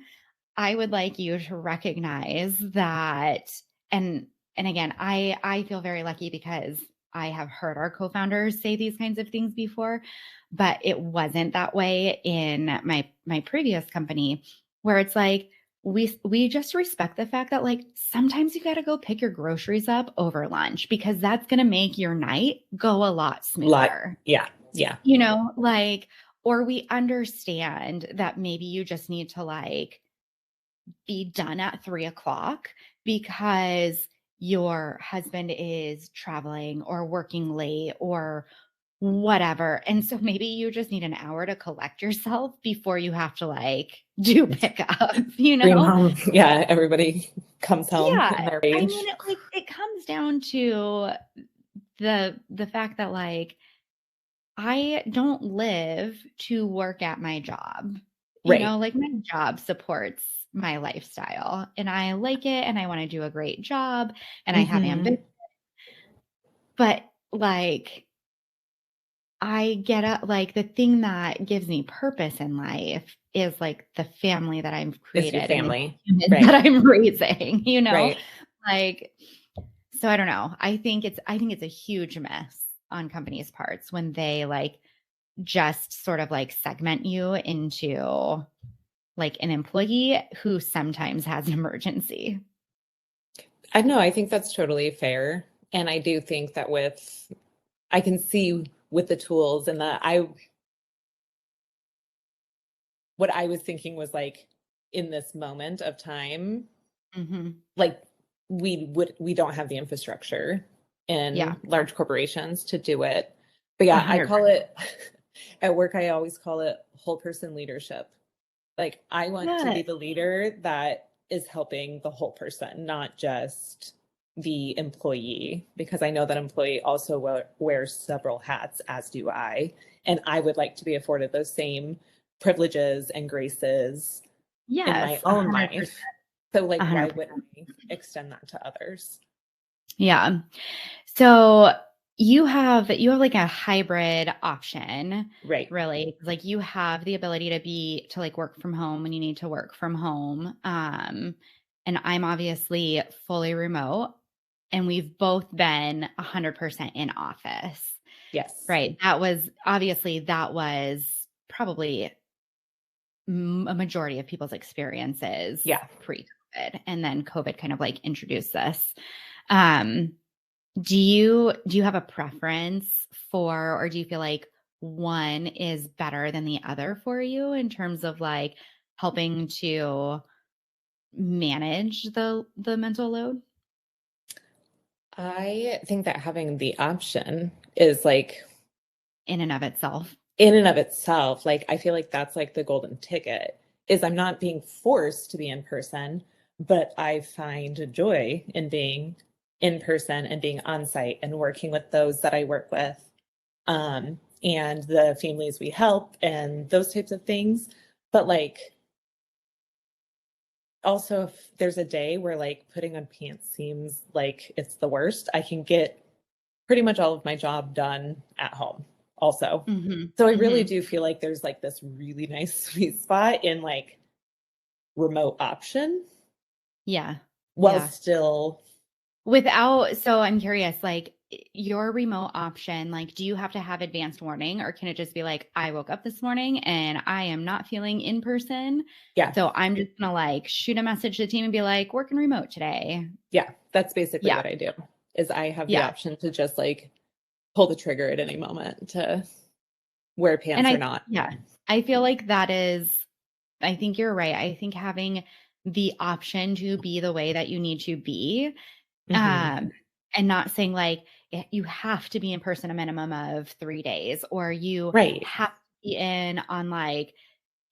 I would like you to recognize that. And again, I feel very lucky because I have heard our co-founders say these kinds of things before, but it wasn't that way in my previous company, where it's like we just respect the fact that like sometimes you got to go pick your groceries up over lunch because that's going to make your night go a lot Lot. smoother. Yeah. Yeah. Like, or we understand that maybe you just need to like be done at 3 o'clock because your husband is traveling or working late or whatever. And so maybe you just need an hour to collect yourself before you have to like do pickup, Dream home. Yeah. Everybody comes home Yeah. in their I rage. mean, it comes down to the fact that like I don't live to work at my job. Right. Like my job supports my lifestyle and I like it and I want to do a great job and I have ambition. Hmm. But like I get up, like the thing that gives me purpose in life is like the family that I've It's your created and the family. humans that Right. I'm raising. Right. Like, so I don't know. I think it's a huge miss on companies' parts when they like just sort of like segment you into like an employee who sometimes has an emergency. I know. I think that's totally fair. And I do think that I can see with the tools and what I was thinking was like in this moment of time, Hmm. like we don't have the infrastructure Yeah, in large corporations to do it. But yeah, I 100%. call it at work, I always call it whole person leadership. Like I want to Good. be the leader that is helping the whole person, not just the employee, because I know that employee also wears several hats, as do I. And I would like to be afforded those same privileges and graces in my Yes, own life. So, like, why 100%. wouldn't we extend that to others? Yeah. So you have like a hybrid option, Right. really. Like you have the ability to like work from home when you need to work from home. And I'm obviously fully remote and we've both been 100% in office. Yes. Right. That was probably a majority of people's experiences Yeah. pre-COVID. And then COVID kind of like introduced this. Um, do you have a preference for, or do you feel like one is better than the other for you in terms of like helping to manage the mental load I think that having the option is like in and of itself? in and of itself, like I feel like that's like the golden ticket is I'm not being forced to be in person, but I find joy in being in person and being on site and working with those that I work with, and the families we help and those types of things. But like also if there's a day where like putting on pants seems like it's the worst, I can get pretty much all of my job done at home also. Hmm. So I really Hmm. do feel like there's like this really nice sweet spot in like remote option Yeah. while Yeah. still So I'm curious, like your remote option, like, do you have to have advanced warning or can it just be like, I woke up this morning and I am not feeling in person? yeah. So I'm just gonna like shoot a message to the team and be like, working remote today. Yeah, that's basically Yeah. what I do. Is I have the Yeah. option to just like pull the trigger at any moment to wear And pants or not. yeah, I feel like I think you're right. I think having the option to be the way that you need to be, Hmm. um, and not saying like you have to be in person a minimum of 3 days or you Right. have to be in on like,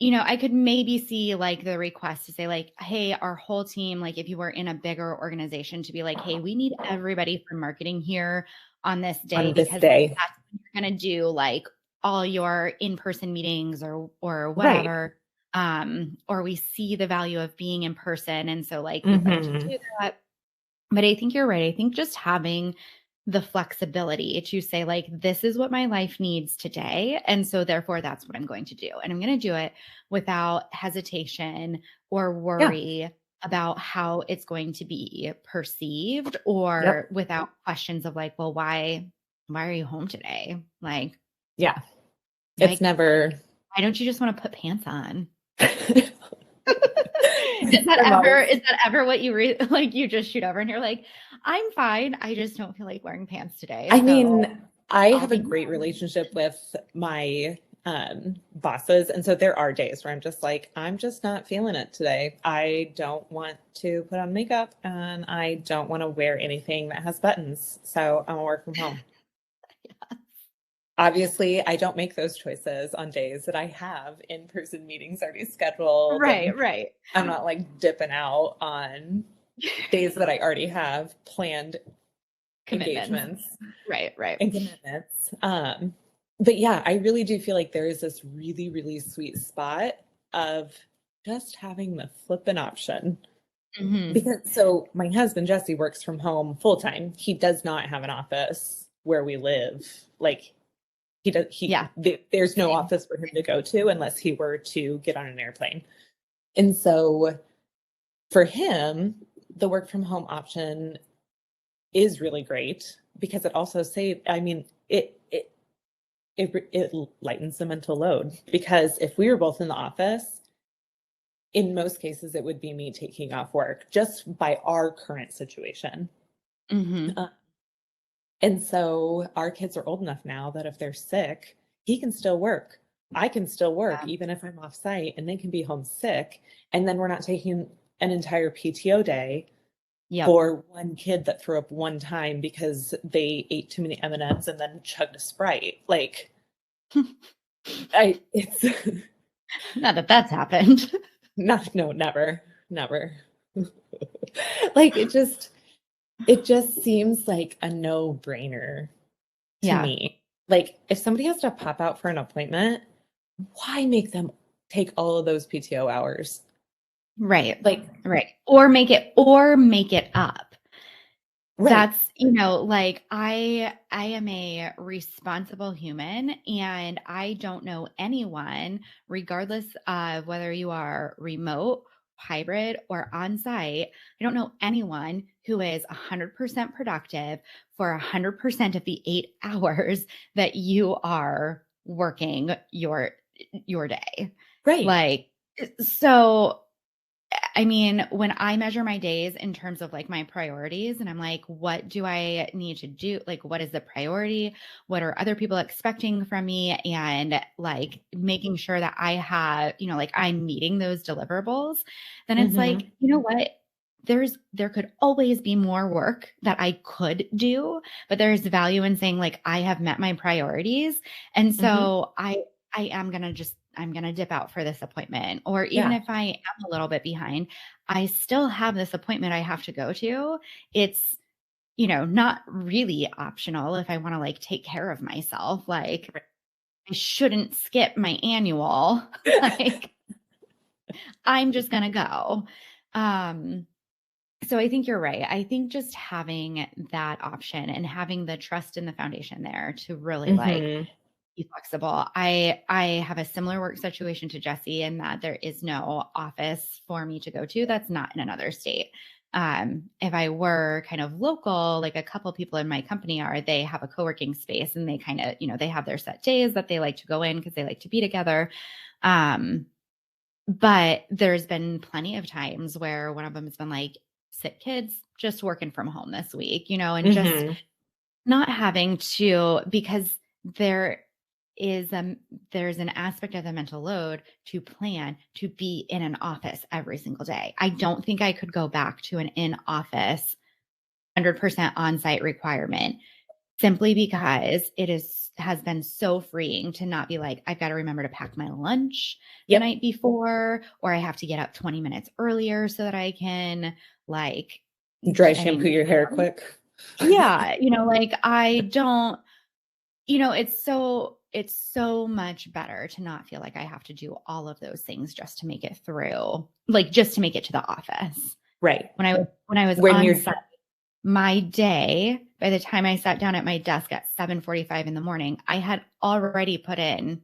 I could maybe see like the request to say like, hey, our whole team, like if you were in a bigger organization to be like, hey, we need everybody from marketing here on this day On this because day. that's when you're gonna do like all your in-person meetings or Right. whatever. or we see the value of being in person. And so like we'd like to Mm-hmm. do that. But I think you're right. I think just having the flexibility to say, like, this is what my life needs today. And so, therefore, that's what I'm going to do. And I'm going to do it without hesitation or Yeah. worry about how it's going to be perceived, Yep. or without questions of like, well, why are you home today? Yeah. It's Like, never. why don't you just want to put pants on? I'm always. Is that ever what you like you just shoot over and you're like, I'm fine. I just don't feel like wearing pants today. I So mean, I I'll have a be great home. relationship with my bosses. And so there are days where I'm just like, I'm just not feeling it today. I don't want to put on makeup and I don't want to wear anything that has buttons. So I'm gonna work from home. Obviously, I don't make those choices on days that I have in-person meetings already scheduled, Right, and right. I'm not like dipping out on days that I already have planned Commitments. engagements Right, right. and commitments. But yeah, I really do feel like there is this really, really sweet spot of just having the flipping option. Mhm. Because so my husband Jesse works from home full time. He does not have an office where we live. Like Yeah, there's no same. office for him to go to unless he were to get on an airplane. And so for him, the work from home option is really great because it also I mean, it lightens the mental load, because if we were both in the office, in most cases it would be me taking off work just by our current situation. Mhm. Uh, and so our kids are old enough now that if they're sick, he can still work. I can still work Yeah. even if I'm off site, and they can be home sick. And then we're not taking an entire PTO day Yep. for one kid that threw up one time because they ate too many M&Ms and then chugged a Sprite. Like, it's Not that that's happened. not, no, never, never. Like, it just seems like a no-brainer to Yeah. me. Like, if somebody has to pop out for an appointment, why make them take all of those PTO hours? Right. Like, Right. Or make it up. right. That's, like I am a responsible human, and I don't know anyone, regardless of whether you are remote, hybrid, or on site. I don't know anyone who is 100% productive for 100% of the 8 hours that you are working your day. Right. Like, so I mean, when I measure my days in terms of like my priorities, and I'm like, what do I need to do? Like, what is the priority? What are other people expecting from me? And like making sure that I have, like I'm meeting those deliverables, then it's like, Mm-hmm. you know what? There could always be more work that I could do, but there's value in saying like I have met my priorities. And Mm-hmm. so I am going to I'm going to dip out for this appointment. Or even Yeah. if I am a little bit behind, I still have this appointment I have to go to. It's, not really optional if I want to like take care of myself. Like I shouldn't skip my annual. Like I'm just going to go. Um, so I think you're right. I think just having that option and having the trust in the foundation there to really like Mm-hmm. be flexible. I have a similar work situation to Jesse in that there is no office for me to go to that's not in another state. If I were kind of local, like a couple people in my company they have a co-working space, and they kind of, they have their set days that they like to go in because they like to be together. Um, but there's been plenty of times where one of them has been like, sick kids, just working from home this week, and just Mm-hmm. not having to, because there is there's an aspect of the mental load to plan to be in an office every single day. I don't think I could go back to an in-office 100% on-site requirement, simply because has been so freeing to not be like, I've got to remember to pack my lunch the Yep. night before, or I have to get up 20 minutes earlier so that I can like, Dry I shampoo mean, your hair quick. yeah, like I don't, it's so it's so much better to not feel like I have to do all of those things just to make it through, like just to make it to the office. Right. When I was When on you're site, my day, by the time I sat down at my desk at 7:45 in the morning, I had already put in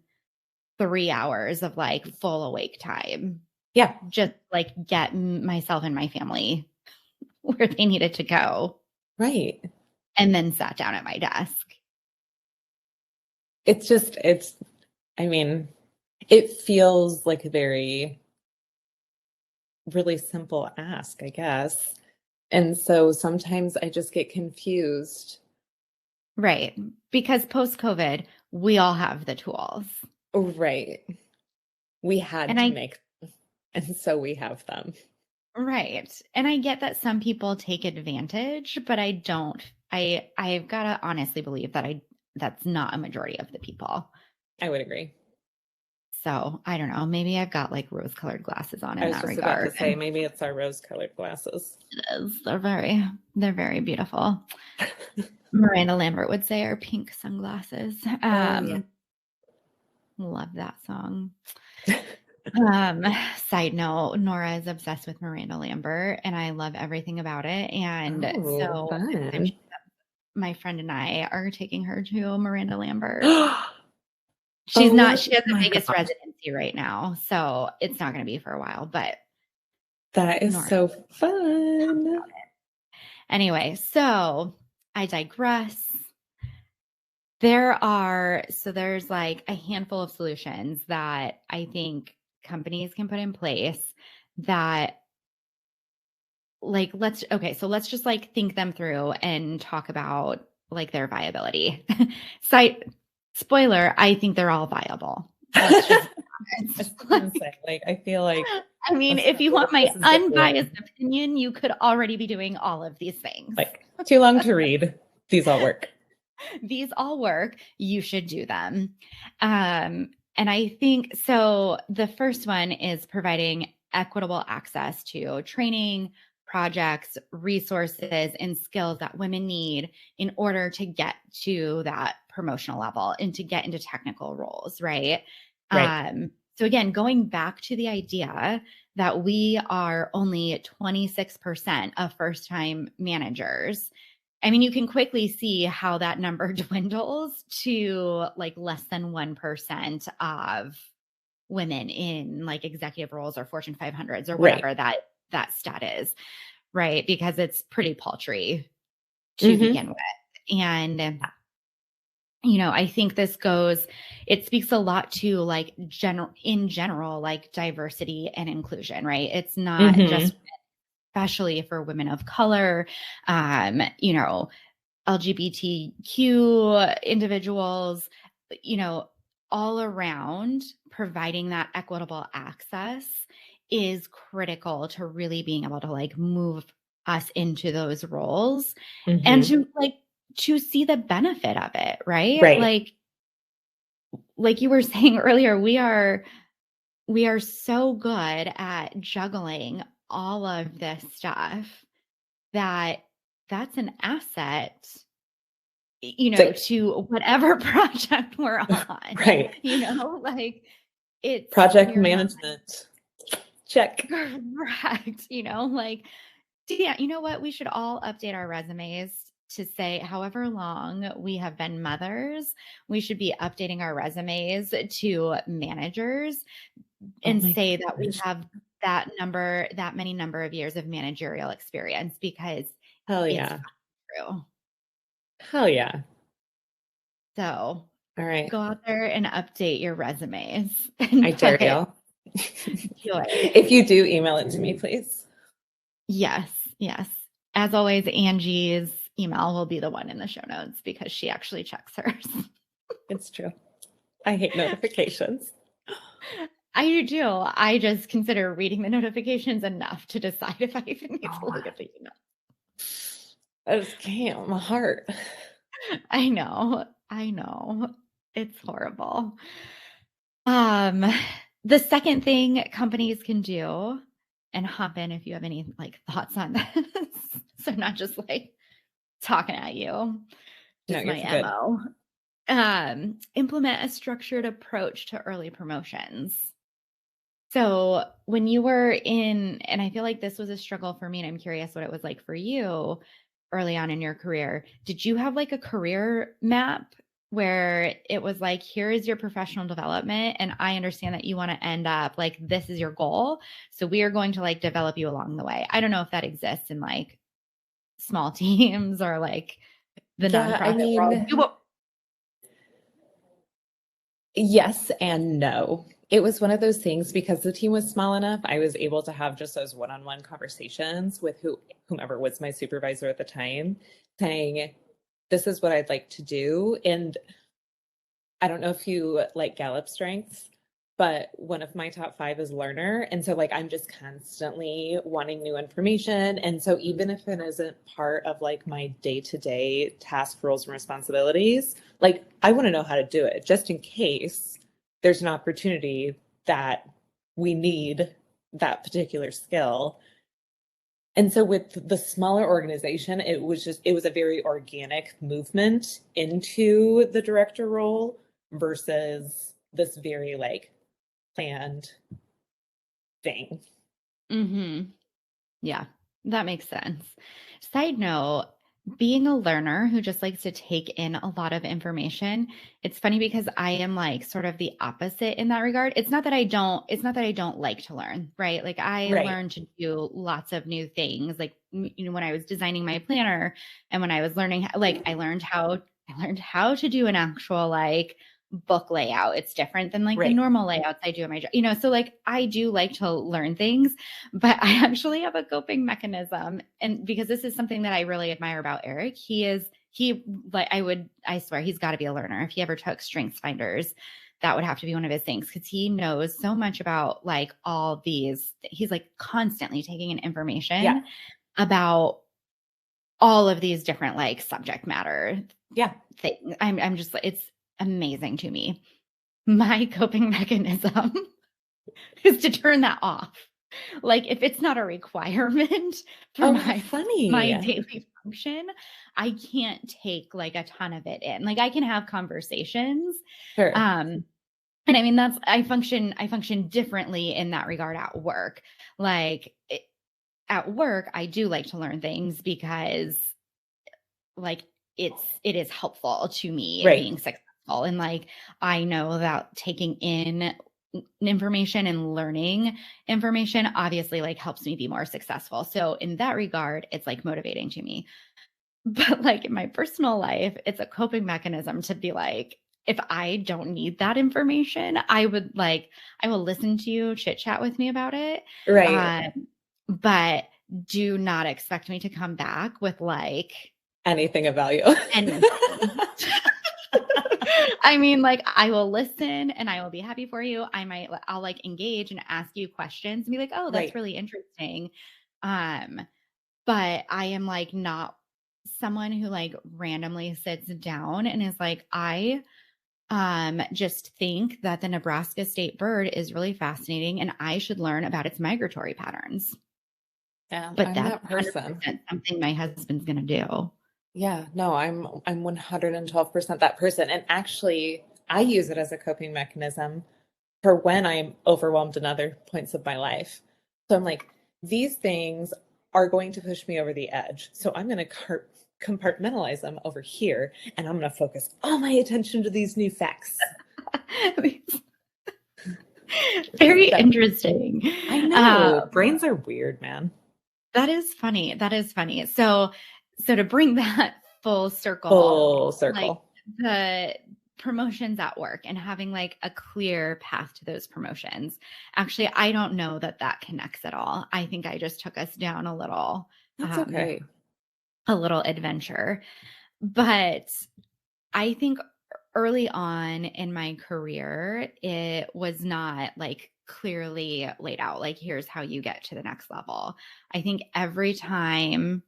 3 hours of like full awake time. Yeah. Just like get myself and my family where they needed to go. Right. And then sat down at my desk. I mean, it feels like a very really simple ask, I guess. And so sometimes I just get confused. Right. Because post-COVID, we all have the tools. Right. We had And to I make them, and so we have them. right. And I get that some people take advantage, but I don't. I've got to honestly believe that that's not a majority of the people. I would agree. So, I don't know, maybe I've got like rose-colored glasses on I in was that just about to regard. say, maybe it's our rose-colored glasses. It is. They're very beautiful. Miranda Lambert would say our pink sunglasses. Oh, yeah. Love that song. Side note, Nora is obsessed with Miranda Lambert and I love everything about it. And Oh, so fun. my friend and I are taking her to Miranda Lambert. Oh She has the my biggest gosh. residency right now. So it's not going to be for a while, but That is Nora. so fun. Anyway, so I digress. There's like a handful of solutions that I think companies can put in place that let's just like think them through and talk about like their viability. Site spoiler, I think they're all viable. Let's just Say, I feel like I mean, if you want my unbiased opinion, you could already be doing all of these things. Like too long to read. These all work. These all work. You should do them. And I think so. The first one is providing equitable access to training, projects, resources, and skills that women need in order to get to that promotional level and to get into technical roles, right? Right. So again, going back to the idea that we are only 26% of first-time managers. I mean, you can quickly see how that number dwindles to like less than 1% of women in like executive roles or Fortune 500s or whatever that stat is, right? Because it's pretty paltry to begin with. And I think it speaks a lot to like in general, like diversity and inclusion, right? It's not just especially for women of color, LGBTQ individuals, all around providing that equitable access is critical to really being able to like move us into those roles and to see the benefit of it, right? Right. Like you were saying earlier, we are so good at juggling all of this stuff that's an asset, to whatever project we're on. Right. Like it's project management. Check. Correct. Like, yeah, you know what? We should all update our resumes to say however long we have been mothers, we should be updating our resumes to managers and say that we have that many number of years of managerial experience because hell yeah. it's true. Hell yeah. So all right. Go out there and update your resumes. I dare you. If you do, email it to me, please. Yes. As always, Angie's email will be the one in the show notes because she actually checks hers. It's true. I hate notifications. I do. I just consider reading the notifications enough to decide if I even need to look at the email. I just can't. My heart. I know. It's horrible. The second thing companies can do, and hop in if you have any like thoughts on this. So not just like talking at you. Just my MO. implement a structured approach to early promotions. So when you were in, and I feel like this was a struggle for me, and I'm curious what it was like for you early on in your career. Did you have like a career map where it was like, here is your professional development, and I understand that you want to end up like this is your goal. So we are going to like develop you along the way. I don't know if that exists in like small teams or like the Yeah, I nonprofit world. mean, yes and no. It was one of those things because the team was small enough, I was able to have just those one-on-one conversations with whomever was my supervisor at the time, saying, this is what I'd like to do. And I don't know if you like Gallup strengths, but one of my top 5 is learner. And so like I'm just constantly wanting new information. And so even if it isn't part of like my day-to-day task roles and responsibilities, like I want to know how to do it just in case there's an opportunity that we need that particular skill. And so with the smaller organization, it was a very organic movement into the director role versus this very like planned thing. Mm-hmm. Yeah, that makes sense. Side note, being a learner who just likes to take in a lot of information, it's funny because I am like sort of the opposite in that regard. It's not that I don't like to learn, right? Like I Right, learn to do lots of new things. Like when I was designing my planner and when I was learning like I learned how to do an actual like book layout. It's different than like the right. normal layouts I do in my job. So like I do like to learn things, but I actually have a coping mechanism. And because this is something that I really admire about Eric, he like I swear he's got to be a learner. If he ever took strengths finders, that would have to be one of his things because he knows so much about like all these, he's like constantly taking in Yeah, information about all of these different like subject matter yeah. things. I'm just like, it's amazing to me. My coping mechanism is to turn that off. Like if it's not a requirement for Oh, how my funny. daily function, I can't take like a ton of it in. Like I can have conversations. Sure. Um and I mean I function differently in that regard at work. Like at work I do like to learn things because like it is helpful to me Right. being successful, and like I know that taking in information and learning information obviously like helps me be more successful. So in that regard it's like motivating to me. But like in my personal life it's a coping mechanism to be like, if I don't need that information, I will listen to you chit chat with me about it. Right. Um but do not expect me to come back with like Anything of value. anything. I mean, like, I will listen and I will be happy for you. I'll like engage and ask you questions and be like, oh, that's Right. really interesting. Um, but I am like not someone who like randomly sits down and is like, I just think that the Nebraska state bird is really fascinating and I should learn about its migratory patterns. Yeah, But I'm that's that person. 100% something my husband's gonna do. Yeah, no, I'm 112% that person. And actually, I use it as a coping mechanism for when I'm overwhelmed in other points of my life. So I'm like, these things are going to push me over the edge. So I'm going to compartmentalize them over here, and I'm going to focus all my attention to these new facts. Very So interesting. I Um, know brains are weird, man. that is funny. That is funny. So to bring that full circle, Full like circle. the promotions at work and having like a clear path to those promotions. Actually, I don't know that that connects at all. I think I just took us down That's um, okay. a little adventure. But I think early on in my career, it was not like clearly laid out, like, here's how you get to the next level. I think every time,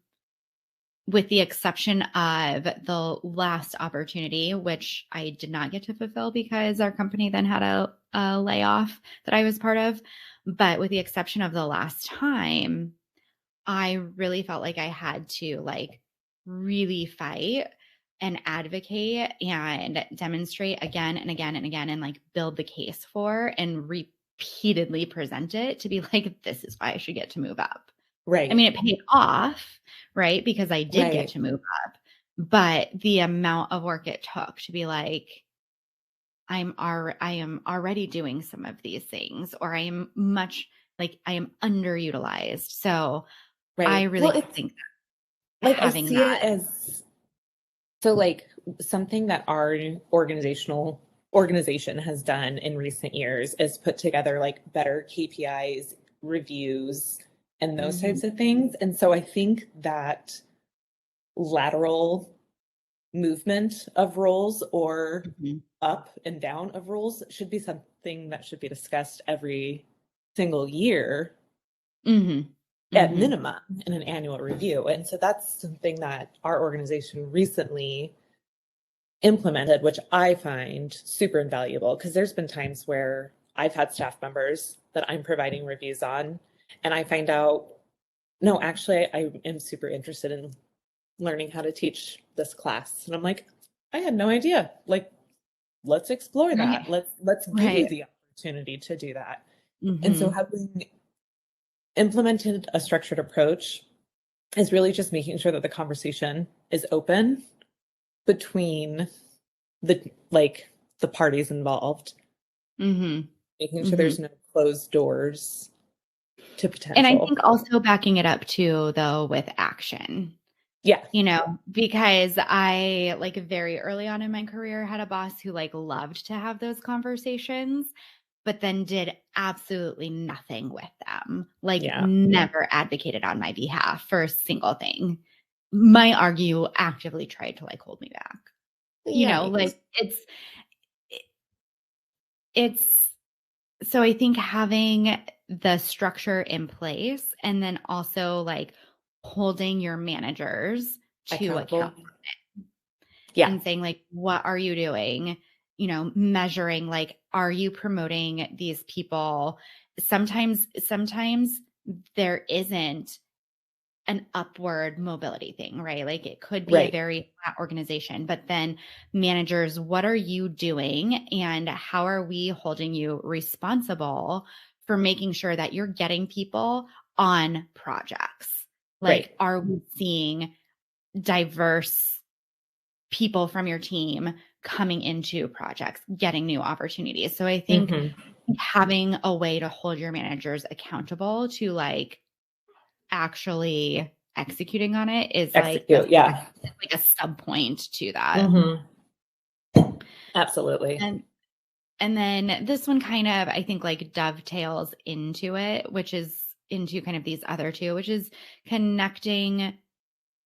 with the exception of the last opportunity, which I did not get to fulfill because our company then had a layoff that I was part of. But with the exception of the last time, I really felt like I had to like really fight and advocate and demonstrate again and again and again and like build the case for and repeatedly present it to be like, this is why I should get to move up. Right. I mean, it paid off, right? Because I did get Right. to move up, but the amount of work it took to be like, I am already doing some of these things, or I am underutilized. So I Right. really Well, it's think like I having see it that. as so like something that our organization has done in recent years is put together like better KPIs, reviews, and those Mhm. types of things. And so I think that lateral movement of roles or Mhm. up and down of roles should be something that should be discussed every single year Mhm. at Mhm. minimum in an annual review. And so that's something that our organization recently implemented, which I find super invaluable because there's been times where I've had staff members that I'm providing reviews on, and I find out, no, actually, I am super interested in learning how to teach this class. And I'm like, I had no idea. Like, let's explore that. Right. Let's give you Right. the opportunity to do that. And so Mhm. having implemented a structured approach is really just making sure that the conversation is open between the parties involved, Mhm. making sure there's Mhm. no closed doors to And I potential. think also backing it up too, though, with action. Yeah. Because I like very early on in my career had a boss who like loved to have those conversations, but then did absolutely nothing with them. Like Yeah. never advocated on my behalf for a single thing. Might argue actively tried to like hold me back. Yikes. Like it's so I think having the structure in place and then also like holding your managers to Accountable. account Yeah. and saying like, what are you doing? Measuring like, are you promoting these people? Sometimes there isn't an upward mobility thing, right? Like it could be a Right. very flat organization, but then managers, what are you doing and how are we holding you responsible for making sure that you're getting people on projects? Right. Like, are we seeing diverse people from your team coming into projects, getting new opportunities? So I think Mm-hmm. having a way to hold your managers accountable to like actually executing on it is like Execute. Yeah. like a sub point to that. Mm-hmm. Absolutely. And then this one kind of I think like dovetails into it, which is into kind of these other two, which is connecting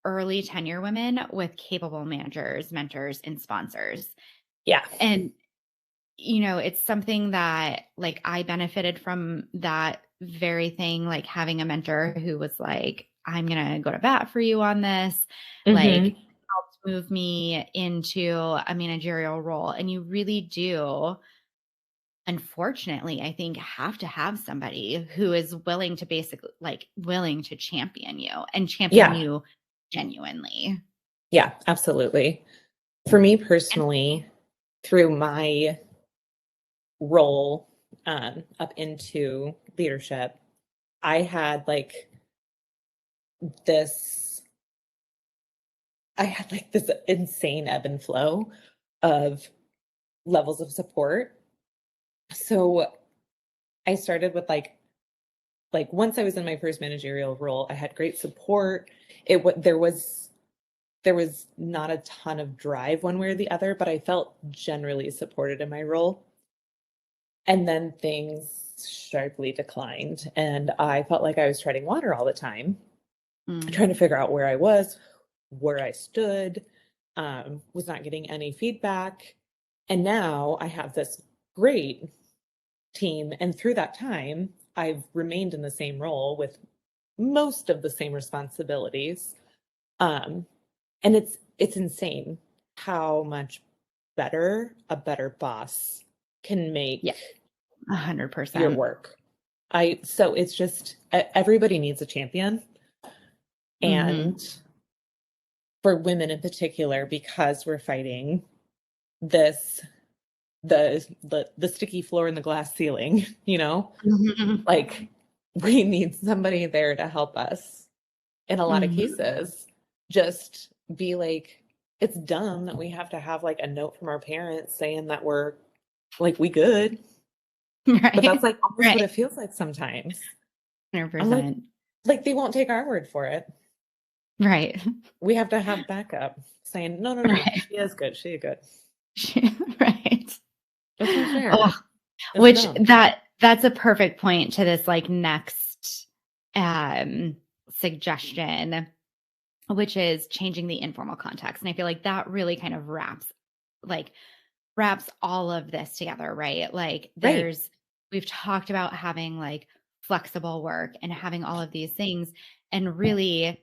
early tenure women with capable managers, mentors, and sponsors. Yeah. And it's something that like I benefited from that very thing, like having a mentor who was like, I'm going to go to bat for you on this, like Mm-hmm. helped move me into a managerial role. And you really do, unfortunately, I think have to have somebody who is willing to basically like willing to champion you and champion Yeah. you genuinely. Yeah, absolutely. For me And personally, through my role up into leadership, I had this, this insane ebb and flow of levels of support. So I started with once I was in my first managerial role, I had great support. There was not a ton of drive one way or the other, but I felt generally supported in my role. And then things sharply declined, and I felt like I was treading water all the time, mm, trying to figure out where I was, where I stood, was not getting any feedback. And now I have this great team. And through that time, I've remained in the same role with most of the same responsibilities. Um, and it's insane how much better a better boss can yeah, make your 100%. work. So it's just everybody needs a champion. Mm-hmm. And for women in particular, because we're fighting this, the sticky floor and the glass ceiling, you know, Mhm. like we need somebody there to help us. In a lot of Mhm. cases, just be like, it's dumb that we have to have like a note from our parents saying that we're like, we good. But that's Right. like almost what Right. it feels like sometimes. I'm 100%. like they won't take our word for it. Right. We have to have backup saying, no, no, no, Right. she is good. She is good. Right. That's not fair. Oh, It's which dumb. that's a perfect point to this like next um suggestion, which is changing the informal context. And I feel like that really kind of like wraps all of this together, right? Like Right. we've talked about having like flexible work and having all of these things. And really,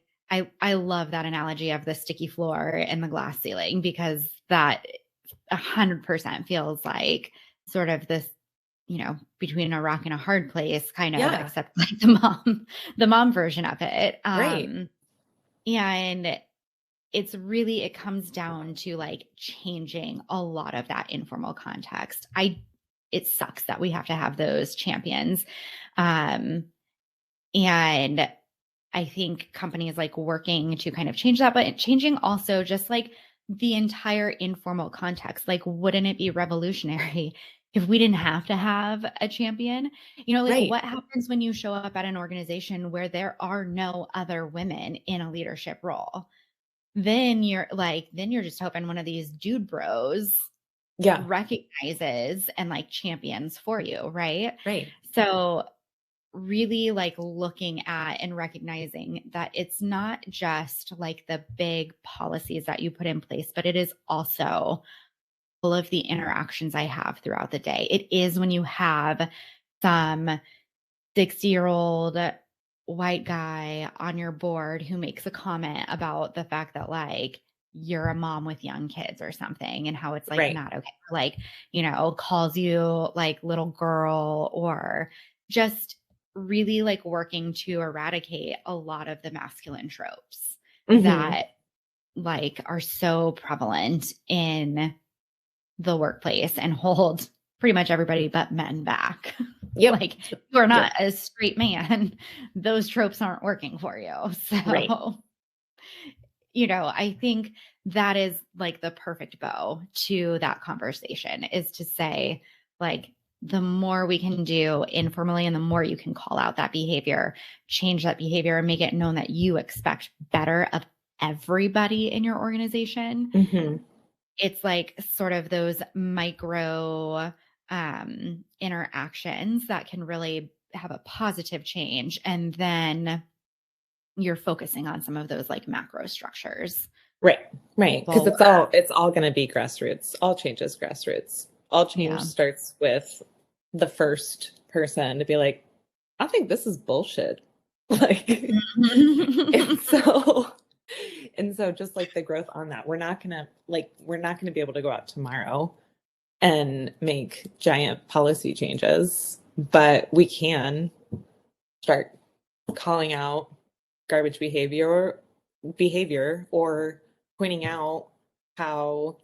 I love that analogy of the sticky floor and the glass ceiling, because that 100% feels like sort of this, between a rock and a hard place kind of, Yeah. except like the mom version of it. Right. And it comes down to like changing a lot of that informal context. It sucks that we have to have those champions. Um, and I think companies like working to kind of change that, but changing also just like the entire informal context. Like, wouldn't it be revolutionary if we didn't have to have a champion? Like Right. what happens when you show up at an organization where there are no other women in a leadership role? Then you're just hoping one of these dude bros Yeah. recognizes and like champions for you, right? Right. So really like looking at and recognizing that it's not just like the big policies that you put in place, but it is also all of the interactions I have throughout the day. It is when you have some 60-year-old white guy on your board who makes a comment about the fact that like you're a mom with young kids or something, and how it's like Right. not okay, like, calls you like little girl, or just really like working to eradicate a lot of the masculine tropes Hmm. that like are so prevalent in the workplace and hold pretty much everybody but men back. Yep. Like, you're Yep. not a straight man, those tropes aren't working for you. Right. So, I think that is like the perfect bow to that conversation, is to say, like, the more we can do informally and the more you can call out that behavior, change that behavior, and make it known that you expect better of everybody in your organization. Hmm. It's like sort of those micro interactions that can really have a positive change. And then you're focusing on some of those like macro structures. Right. Right. Because Bulwark. it's all going to be grassroots. All change is grassroots. All change Yeah. starts with the first person to be like, I think this is bullshit. Like, and so just like the growth on that, we're not gonna be able to go out tomorrow and make giant policy changes, but we can start calling out garbage behavior or pointing out how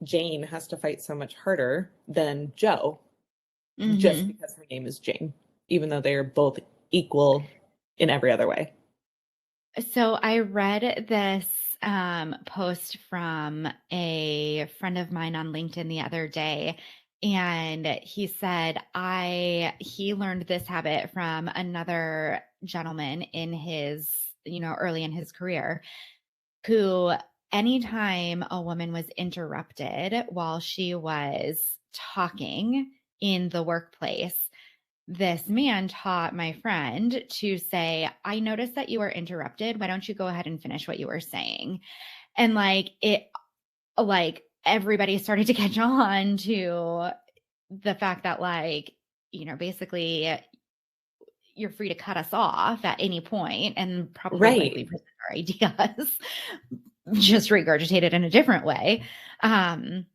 Jane has to fight so much harder than Joe just Mhm. because her name is Jane, even though they are both equal in every other way. So I read this post from a friend of mine on LinkedIn the other day, and he said he learned this habit from another gentleman in his, early in his career, who anytime a woman was interrupted while she was talking in the workplace, this man taught my friend to say, I noticed that you were interrupted. Why don't you go ahead and finish what you were saying? And like everybody started to catch on to the fact that, like, basically you're free to cut us off at any point and probably likely Right. present our ideas, just regurgitated in a different way. Um,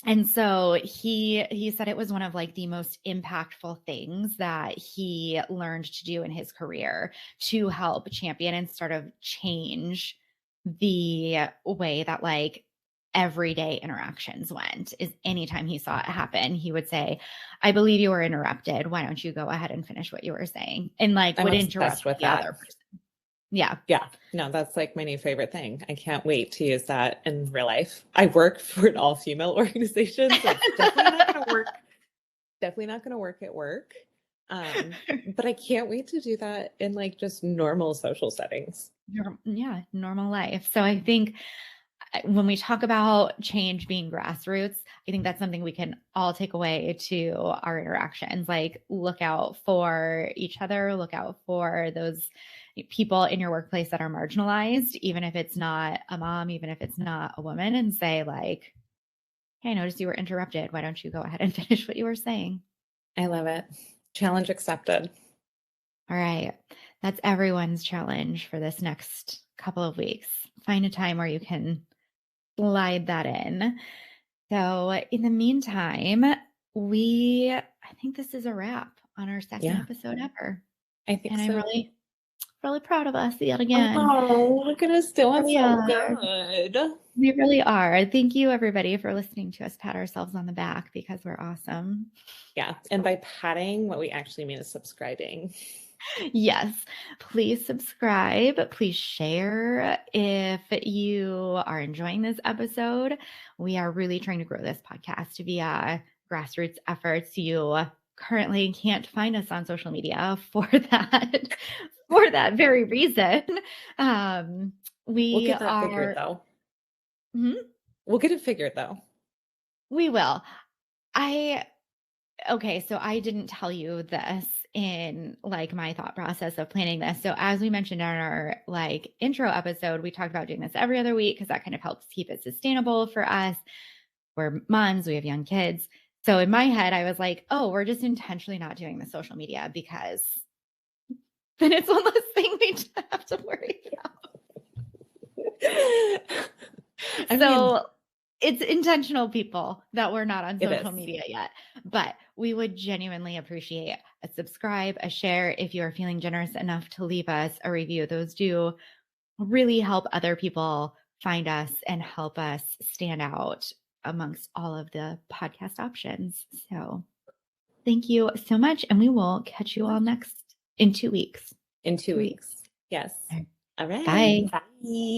and so he said it was one of like the most impactful things that he learned to do in his career to help champion and sort of change the way that like everyday interactions went is anytime he saw it happen, he would say, I believe you were interrupted. Why don't you go ahead and finish what you were saying? And like I'm would obsessed interrupt with the that. other person. Yeah. Yeah, no, that's like my new favorite thing. I can't wait to use that in real life. I work for an all-female organization, so it's definitely not going to work. Definitely not going to work at work. But I can't wait to do that in like just normal social settings. Yeah, normal life. So I think when we talk about change being grassroots, I think that's something we can all take away to our interactions. Like, look out for each other, look out for those people in your workplace that are marginalized, even if it's not a mom, even if it's not a woman, and say, like, hey, I noticed you were interrupted. Why don't you go ahead and finish what you were saying? I love it. Challenge accepted. All right. That's everyone's challenge for this next couple of weeks. Find a time where you can slide that in. So in the meantime, I think this is a wrap on our second episode ever. I think and so. I'm really, really proud of us yet again. Oh, look at us doing We so are. good. We really are. Thank you, everybody, for listening to us pat ourselves on the back because we're awesome. Yeah. And by patting, what we actually mean is subscribing. Yes. Please subscribe. Please share if you are enjoying this episode. We are really trying to grow this podcast via grassroots efforts. You currently can't find us on social media for that very reason. We'll get that figured though. We'll get it figured though. We will. Okay, so I didn't tell you this in like my thought process of planning this. So as we mentioned in our like intro episode, we talked about doing this every other week because that kind of helps keep it sustainable for us. We're moms, we have young kids. So in my head, I was like, oh, we're just intentionally not doing the social media because then it's one less thing we have to worry about. It's intentional, people, that we're not on social media yet, but we would genuinely appreciate a subscribe, a share. If you're feeling generous enough to leave us a review, those do really help other people find us and help us stand out amongst all of the podcast options. So thank you so much. And we will catch you all next in 2 weeks. In 2 weeks. Yes. All right. Bye. Bye.